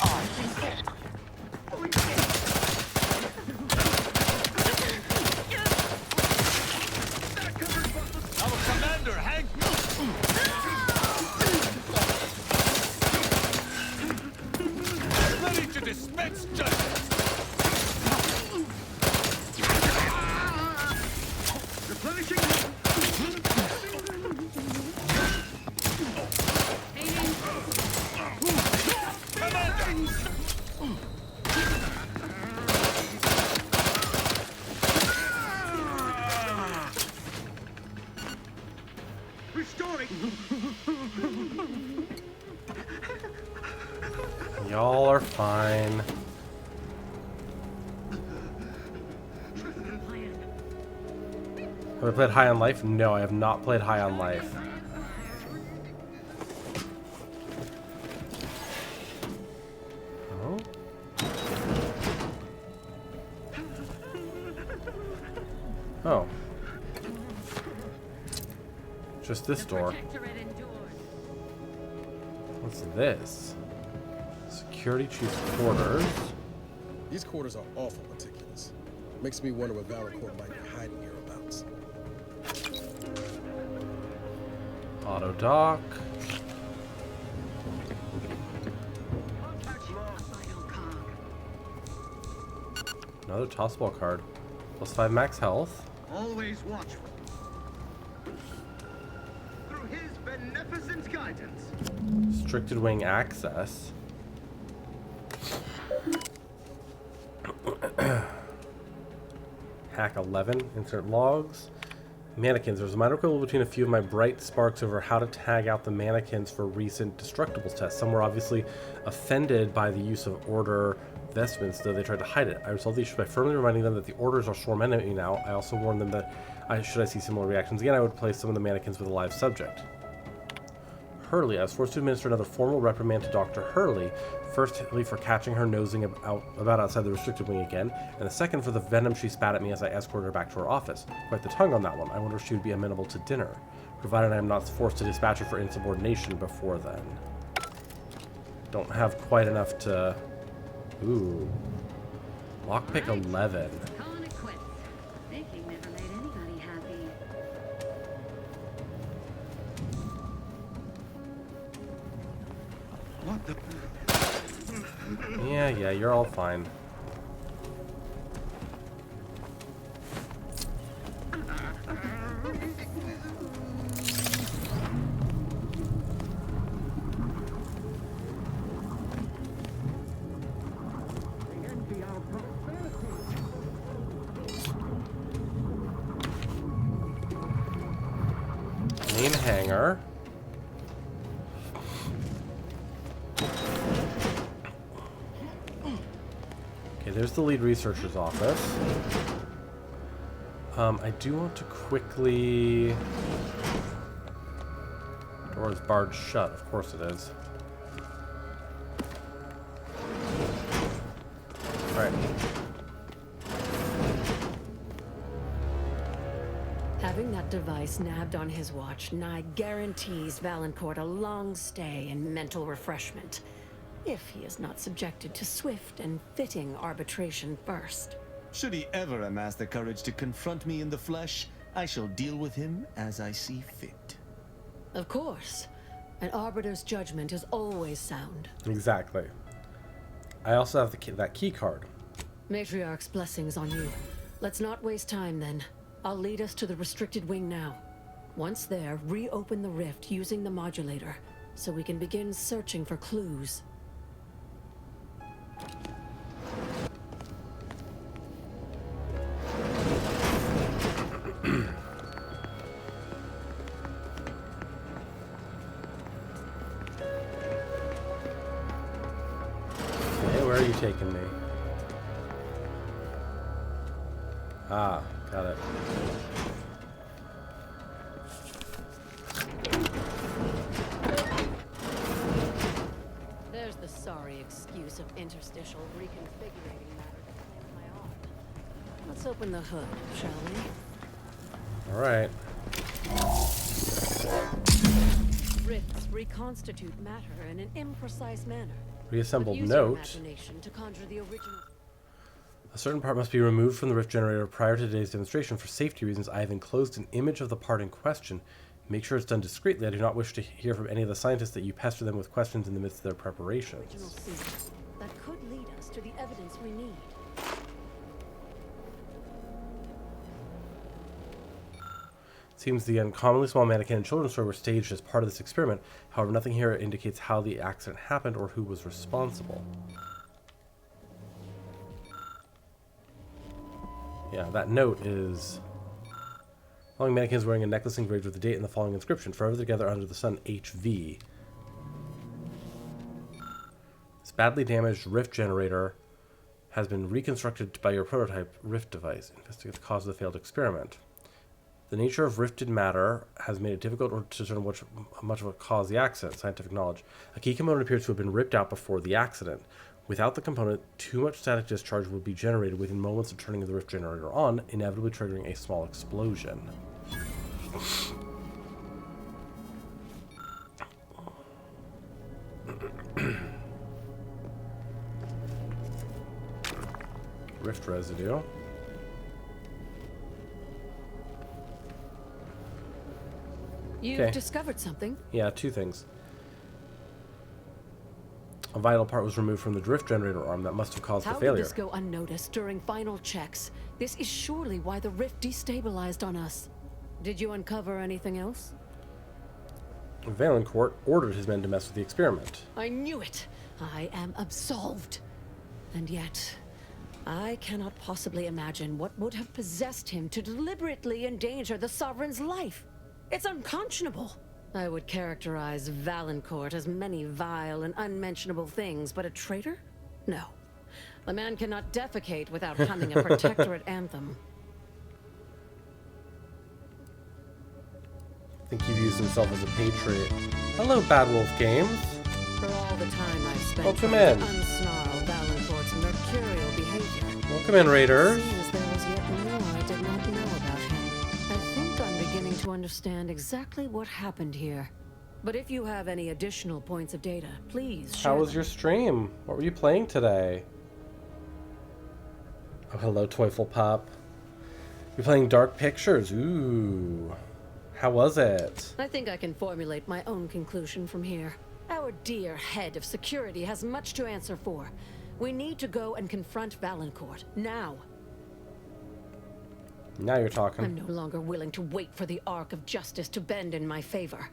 Our commander, Hank! Ready to dispense justice! Y'all are fine. Have I played High on Life? No, I have not played High on Life. Oh? Oh. Just this door. What's this? Security Chief's quarters. These quarters are awful meticulous. Makes me wonder what Valorcorp might be hiding hereabouts. Auto dock. Another tossball card. +5 max health. Always watchful. Through his beneficent guidance. Restricted wing access. Hack 11. Insert logs. Mannequins. There's a minor quibble between a few of my bright sparks over how to tag out the mannequins for recent Destructibles tests. Some were obviously offended by the use of order vestments, though they tried to hide it. I resolved the issue by firmly reminding them that the orders are sworn enemy now. I also warned them that should I see similar reactions again, I would place some of the mannequins with a live subject. Hurley. I was forced to administer another formal reprimand to Dr. Hurley, firstly for catching her nosing about outside the restricted wing again, and the second for the venom she spat at me as I escorted her back to her office. Quite the tongue on that one. I wonder if she would be amenable to dinner, provided I am not forced to dispatch her for insubordination before then. Don't have quite enough to... Ooh. Lockpick 11. Calling it quits. Thinking never made anybody happy. What the? Yeah, you're all fine. Main hangar. Okay, there's the lead researcher's office. I do want to quickly... Door is barred shut, of course it is. Alright. Having that device nabbed on his watch nigh guarantees Valancourt a long stay and mental refreshment, if he is not subjected to swift and fitting arbitration first. Should he ever amass the courage to confront me in the flesh, I shall deal with him as I see fit. Of course. An arbiter's judgment is always sound. Exactly. I also have that key card. Matriarch's blessings on you. Let's not waste time then. I'll lead us to the restricted wing now. Once there, reopen the rift using the modulator, so we can begin searching for clues. Okay, where are you taking me? Ah, got it. There's the sorry excuse of interstitial reconfiguring matter to my arm. Let's open the hood, shall we? Alright. Rifts reconstitute matter in an imprecise manner. Reassembled Use your note. imagination to conjure the original. A certain part must be removed from the rift generator prior to today's demonstration. For safety reasons, I have enclosed an image of the part in question. Make sure it's done discreetly. I do not wish to hear from any of the scientists that you pester them with questions in the midst of their preparations. Original scene that could lead us to the evidence we need. It seems the uncommonly small mannequin and children's toy were staged as part of this experiment. However, nothing here indicates how the accident happened or who was responsible. Yeah, that note is... Following mannequin is wearing a necklace engraved with the date and the following inscription: Forever together under the sun, HV. This badly damaged rift generator has been reconstructed by your prototype rift device. Investigate the cause of the failed experiment. The nature of rifted matter has made it difficult to determine much of what caused the accident. Scientific knowledge. A key component appears to have been ripped out before the accident. Without the component, too much static discharge would be generated within moments of turning the rift generator on, inevitably triggering a small explosion. Rift residue. You've discovered something? Yeah, 2 things. A vital part was removed from the drift generator arm that must have caused the failure. How did this go unnoticed during final checks? This is surely why the rift destabilized on us. Did you uncover anything else? Valancourt ordered his men to mess with the experiment. I knew it! I am absolved. And yet, I cannot possibly imagine what would have possessed him to deliberately endanger the Sovereign's life. It's unconscionable. I would characterize Valancourt as many vile and unmentionable things, but a traitor? No. The man cannot defecate without humming a protectorate anthem. I think he views himself as a patriot. Hello, Bad Wolf Games. For all the time I've spent Welcome trying in. to unsnarl Valancourt's mercurial behavior. Welcome in, Raiders. Seems there was yet more I did not know about him. I think I'm beginning to understand exactly what happened here. But if you have any additional points of data, please share How was them. your stream? What were you playing today? Oh, hello, Toyful Pup. You're playing Dark Pictures. Ooh. How was it? I think I can formulate my own conclusion from here. Our dear head of security has much to answer for. We need to go and confront Valancourt, now. Now you're talking. I'm no longer willing to wait for the arc of justice to bend in my favor.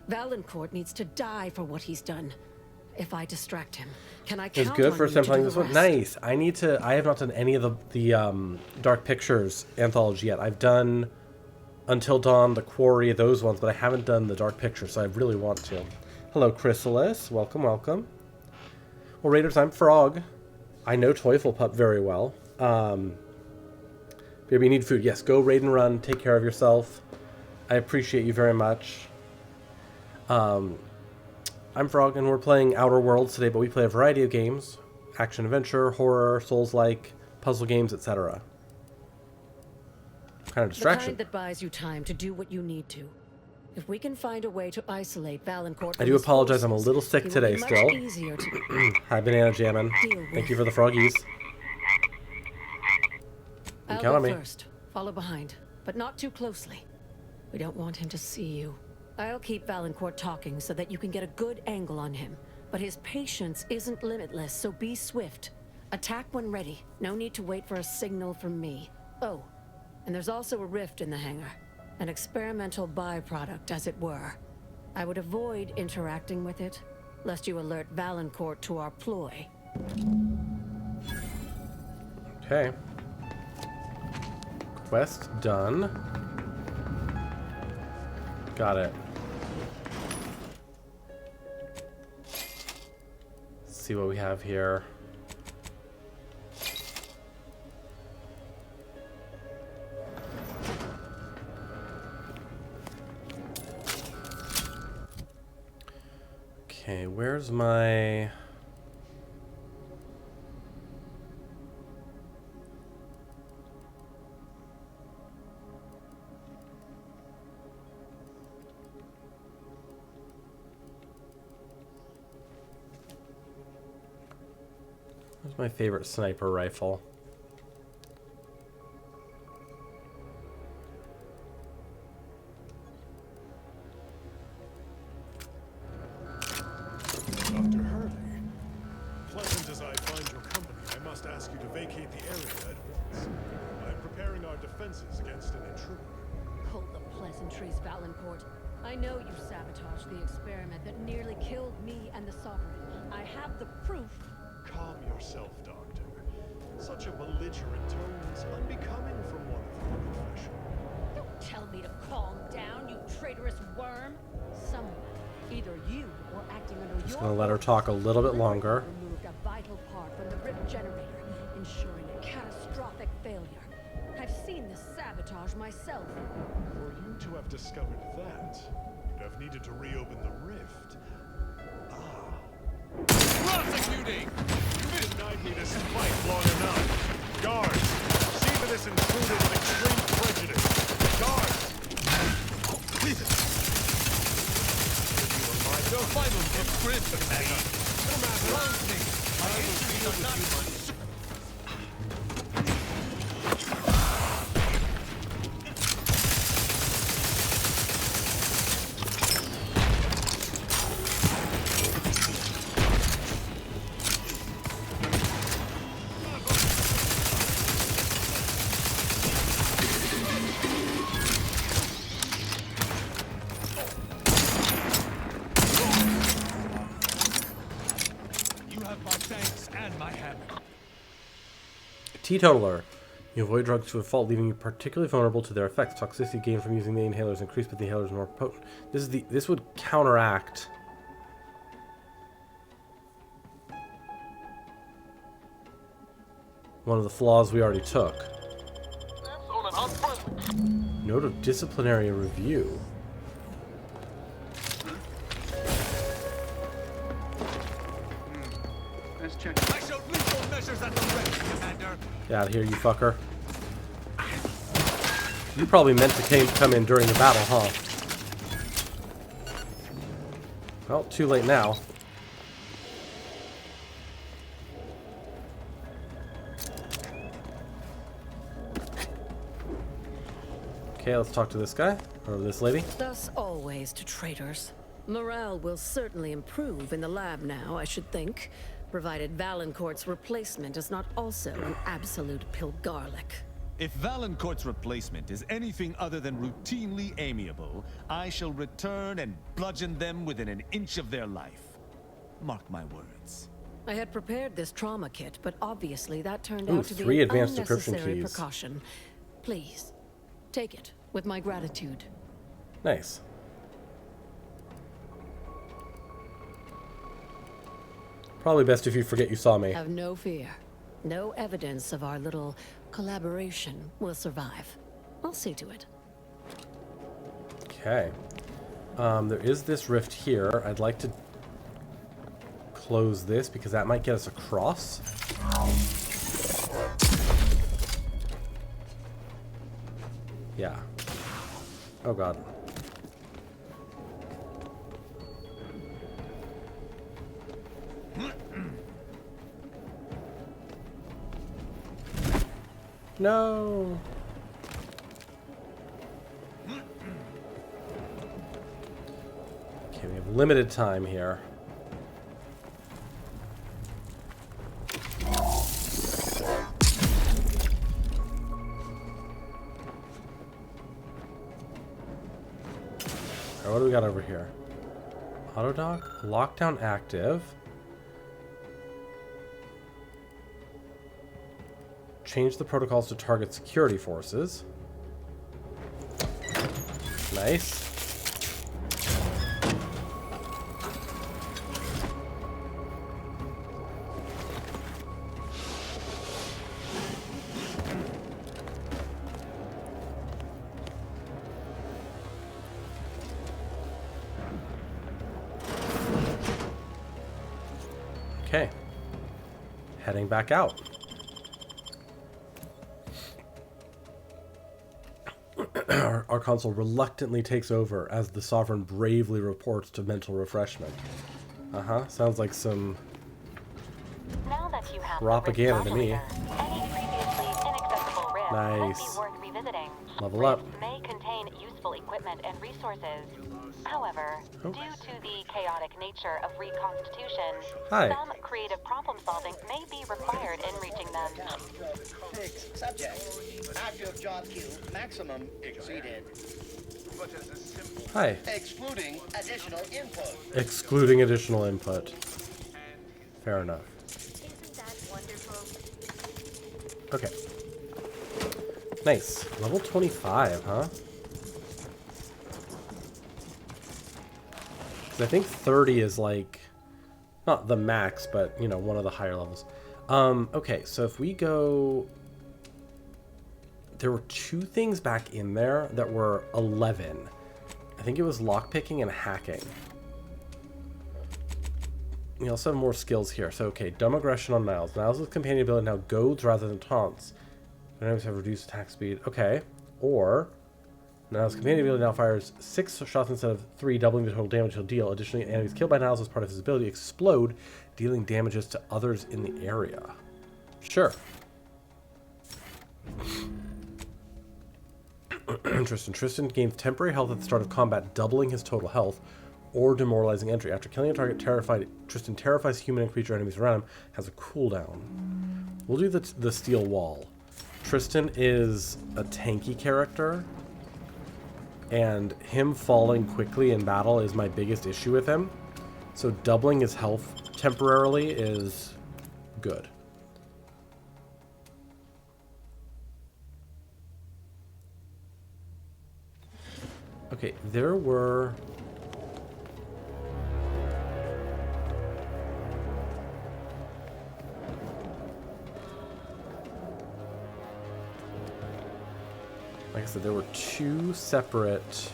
Valancourt needs to die for what he's done. If I distract him, can I count It's good on first you time to playing do this the one. rest? Nice. I have not done any of the Dark Pictures anthology yet. I've done Until Dawn, The Quarry, those ones, but I haven't done the Dark Pictures, so I really want to. Hello, Chrysalis. Welcome, welcome. Well, Raiders, I'm Frog. I know Toyful Pup very well. Baby, you need food. Yes, go raid and run. Take care of yourself. I appreciate you very much. I'm Frog, and we're playing Outer Worlds today, but we play a variety of games. Action-adventure, horror, Souls-like, puzzle games, etc. Kind of The distraction. kind that buys you time to do what you need to. If we can find a way to isolate Valancourt, I do apologize, I'm a little sick today still. Hi, Banana Jammin'. Thank you for the froggies. I'll Count on go me. first. Follow behind, but not too closely. We don't want him to see you. I'll keep Valancourt talking so that you can get a good angle on him. But his patience isn't limitless, so be swift. Attack when ready. No need to wait for a signal from me. Oh, and there's also a rift in the hangar. An experimental byproduct, as it were. I would avoid interacting with it, lest you alert Valancourt to our ploy. Okay. Quest done. Got it. Let's see what we have here. Okay, where's my... Where's my favorite sniper rifle? Dr. Hurley, pleasant as I find your company, I must ask you to vacate the area at once. I'm preparing our defenses against an intruder. Hold the pleasantries, Valancourt. I know you sabotaged the experiment that nearly killed me and the Sovereign. I have the proof. Calm yourself, Doctor. Such a belligerent tone is unbecoming from one of your profession. Don't tell me to calm down, you traitorous worm. Someone, either you or acting under Just your gonna let her talk a little bit longer. removed a vital part from the rift generator, ensuring a catastrophic failure. I've seen this sabotage myself. For you to have discovered that, you'd have needed to reopen the rift. Prosecuting! You denied me this fight long enough. Guards, see to this intruder with extreme prejudice. Guards! Your final description, Commander. Trust me, my injuries are not... Teetotaler. You avoid drugs to a fault, leaving you particularly vulnerable to their effects. Toxicity gained from using the inhalers increased, but the inhalers are more potent. This would counteract one of the flaws we already took. Note of disciplinary review. Let's check. I shall lethal measures at the ready, Commander. Get out of here, you fucker. You probably meant to come in during the battle, huh? Well, too late now. Okay, let's talk to this guy, or this lady. Thus always to traitors. Morale will certainly improve in the lab now, I should think, provided Valancourt's replacement is not also an absolute pilgarlic. If Valancourt's replacement is anything other than routinely amiable, I shall return and bludgeon them within an inch of their life. Mark my words. I had prepared this trauma kit, but obviously that turned Ooh, out to 3 be an advanced decryption unnecessary keys. precaution. Please, take it with my gratitude. Nice. Probably best if you forget you saw me. Have no fear. No evidence of our little collaboration will survive. I'll see to it. Okay. There is this rift here. I'd like to close this because that might get us across. Yeah. Oh god. No. Okay, we have limited time here. Alright, what do we got over here? Autodock, lockdown active. Change the protocols to target security forces. Nice. Okay. Heading back out. Our console reluctantly takes over as the Sovereign bravely reports to mental refreshment. Sounds like some Now that you have propaganda to me. any previously inaccessible rift might Nice. be worth revisiting. Level up. Rifts may contain useful equipment and resources. However, due to the chaotic nature of reconstitution, Hi. some creative problem solving may be required in reaching them. 6 subjects. Active job queue maximum exceeded. Hi. Excluding additional input. Excluding additional input. Fair enough. Isn't that wonderful? Okay. Nice. Level 25, huh? 'Cause I think 30 is like, not the max, but, you know, one of the higher levels. Okay, so if we go There were 2 things back in there that were 11. I think it was lockpicking and hacking. We also have more skills here. So, okay, dumb aggression on Niles. Niles' companion ability now goads rather than taunts. Enemies have reduced attack speed. Okay. Or, Niles' companion ability now fires 6 shots instead of 3, doubling the total damage he'll deal. Additionally, enemies killed by Niles as part of his ability explode, dealing damages to others in the area. Sure. Tristan gains temporary health at the start of combat, doubling his total health, or demoralizing entry. After killing a target, Tristan terrifies human and creature enemies around him, has a cooldown. We'll do the steel wall. Tristan is a tanky character, and him falling quickly in battle is my biggest issue with him. So doubling his health temporarily is good. Okay, there were... Like I said, there were 2 separate...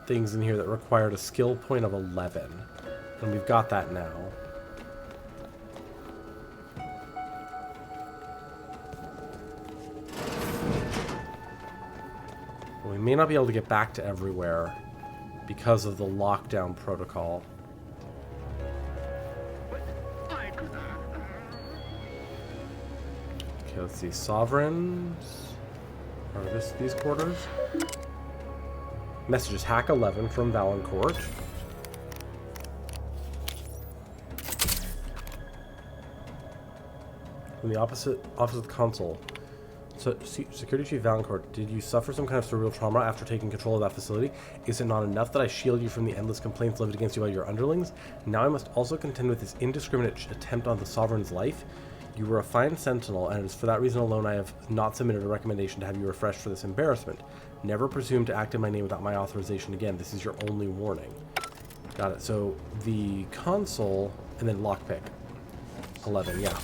things in here that required a skill point of 11. And we've got that now. We may not be able to get back to everywhere because of the lockdown protocol. Okay, let's see. Sovereigns. Are these quarters? Messages. Hack 11 from Valancourt. From the opposite office of the consul. So, Security Chief Valancourt, did you suffer some kind of surreal trauma after taking control of that facility? Is it not enough that I shield you from the endless complaints levied against you by your underlings? Now I must also contend with this indiscriminate attempt on the Sovereign's life? You were a fine sentinel, and it is for that reason alone I have not submitted a recommendation to have you refreshed for this embarrassment. Never presume to act in my name without my authorization again. This is your only warning. Got it. So, the consul, and then lockpick. 11, yeah.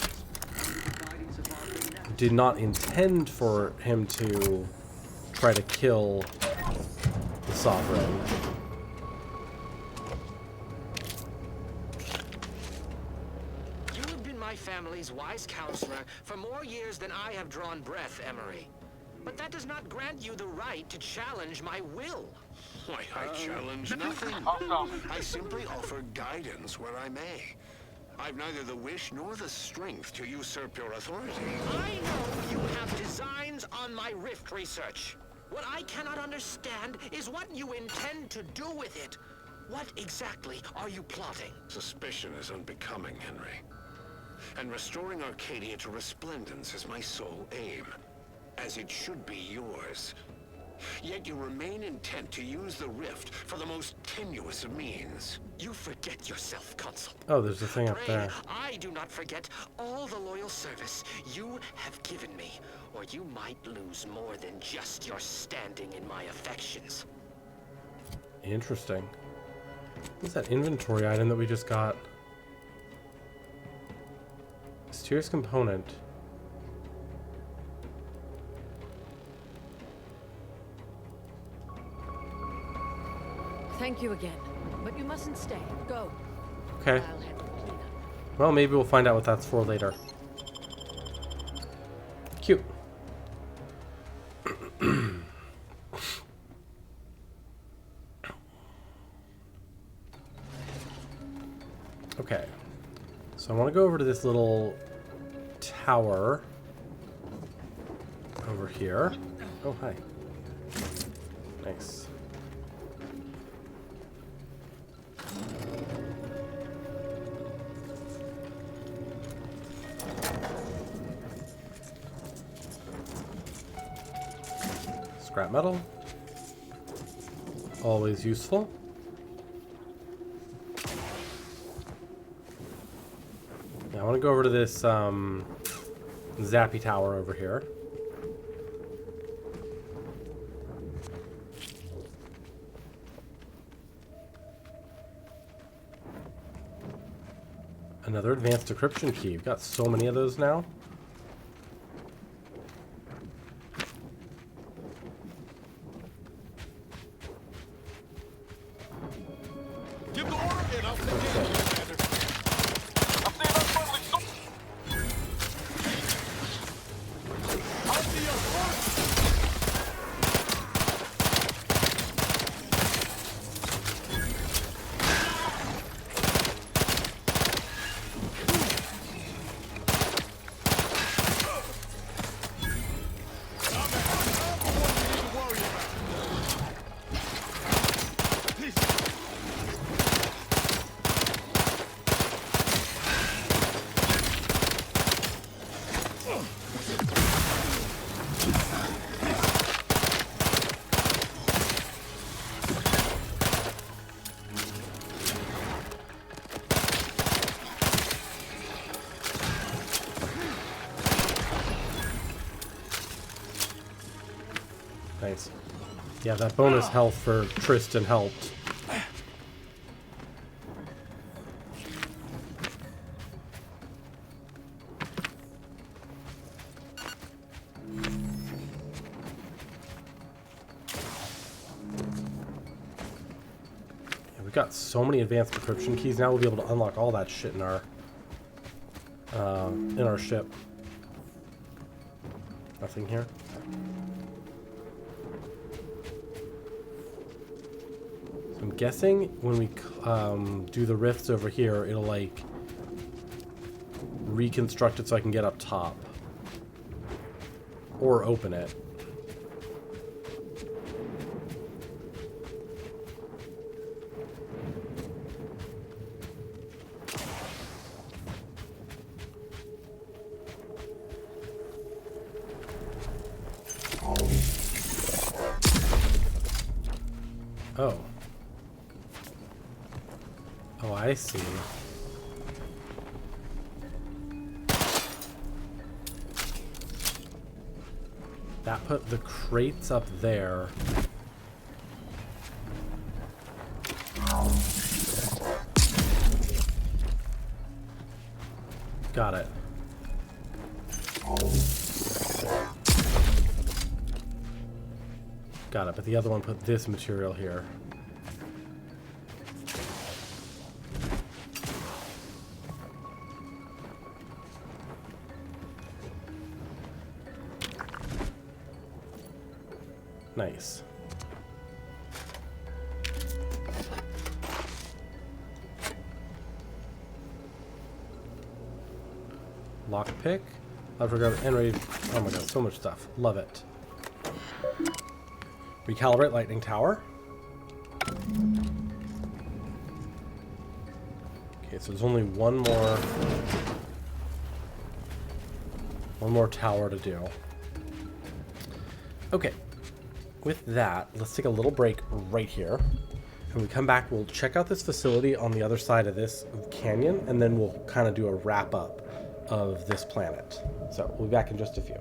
Did not intend for him to try to kill the Sovereign. You have been my family's wise counselor for more years than I have drawn breath, Emery. But that does not grant you the right to challenge my will. Why, I challenge nothing. I simply offer guidance where I may. I've neither the wish nor the strength to usurp your authority. I know you have designs on my rift research. What I cannot understand is what you intend to do with it. What exactly are you plotting? Suspicion is unbecoming, Henry. And restoring Arcadia to resplendence is my sole aim, as it should be yours. Yet you remain intent to use the rift for the most tenuous of means. You forget yourself, Consul. Oh, there's a thing up Pray, there. I do not forget all the loyal service you have given me, or you might lose more than just your standing in my affections. Interesting. What's that inventory item that we just got? Mysterious component. Thank you again, but you mustn't stay. Go. Okay. I'll handle the cleanup. Well, maybe we'll find out what that's for later. Cute. Okay. So I want to go over to this little tower over here. Oh, hi. Nice. Scrap metal. Always useful. Yeah, I want to go over to this Zappy tower over here. Another advanced decryption key. We've got so many of those now. Give the order and I'll take care of you, Commander. I'll see that friendly soldier. I'll see you first. Nice. Yeah, that bonus health for Tristan helped. Yeah, we've got so many advanced decryption keys now. We'll be able to unlock all that shit in our ship. Nothing here. I'm guessing when we do the rifts over here, it'll like reconstruct it so I can get up top or open it. Oh. Oh, I see. That put the crates up there. Got it. Got it, but the other one put this material here. Nice. Lockpick. I forgot. And ready. Oh my god, so much stuff. Love it. Recalibrate lightning tower. Okay, so there's only one more tower to do. Okay. With that, let's take a little break right here. When we come back, we'll check out this facility on the other side of this canyon, and then we'll kind of do a wrap up of this planet. So we'll be back in just a few.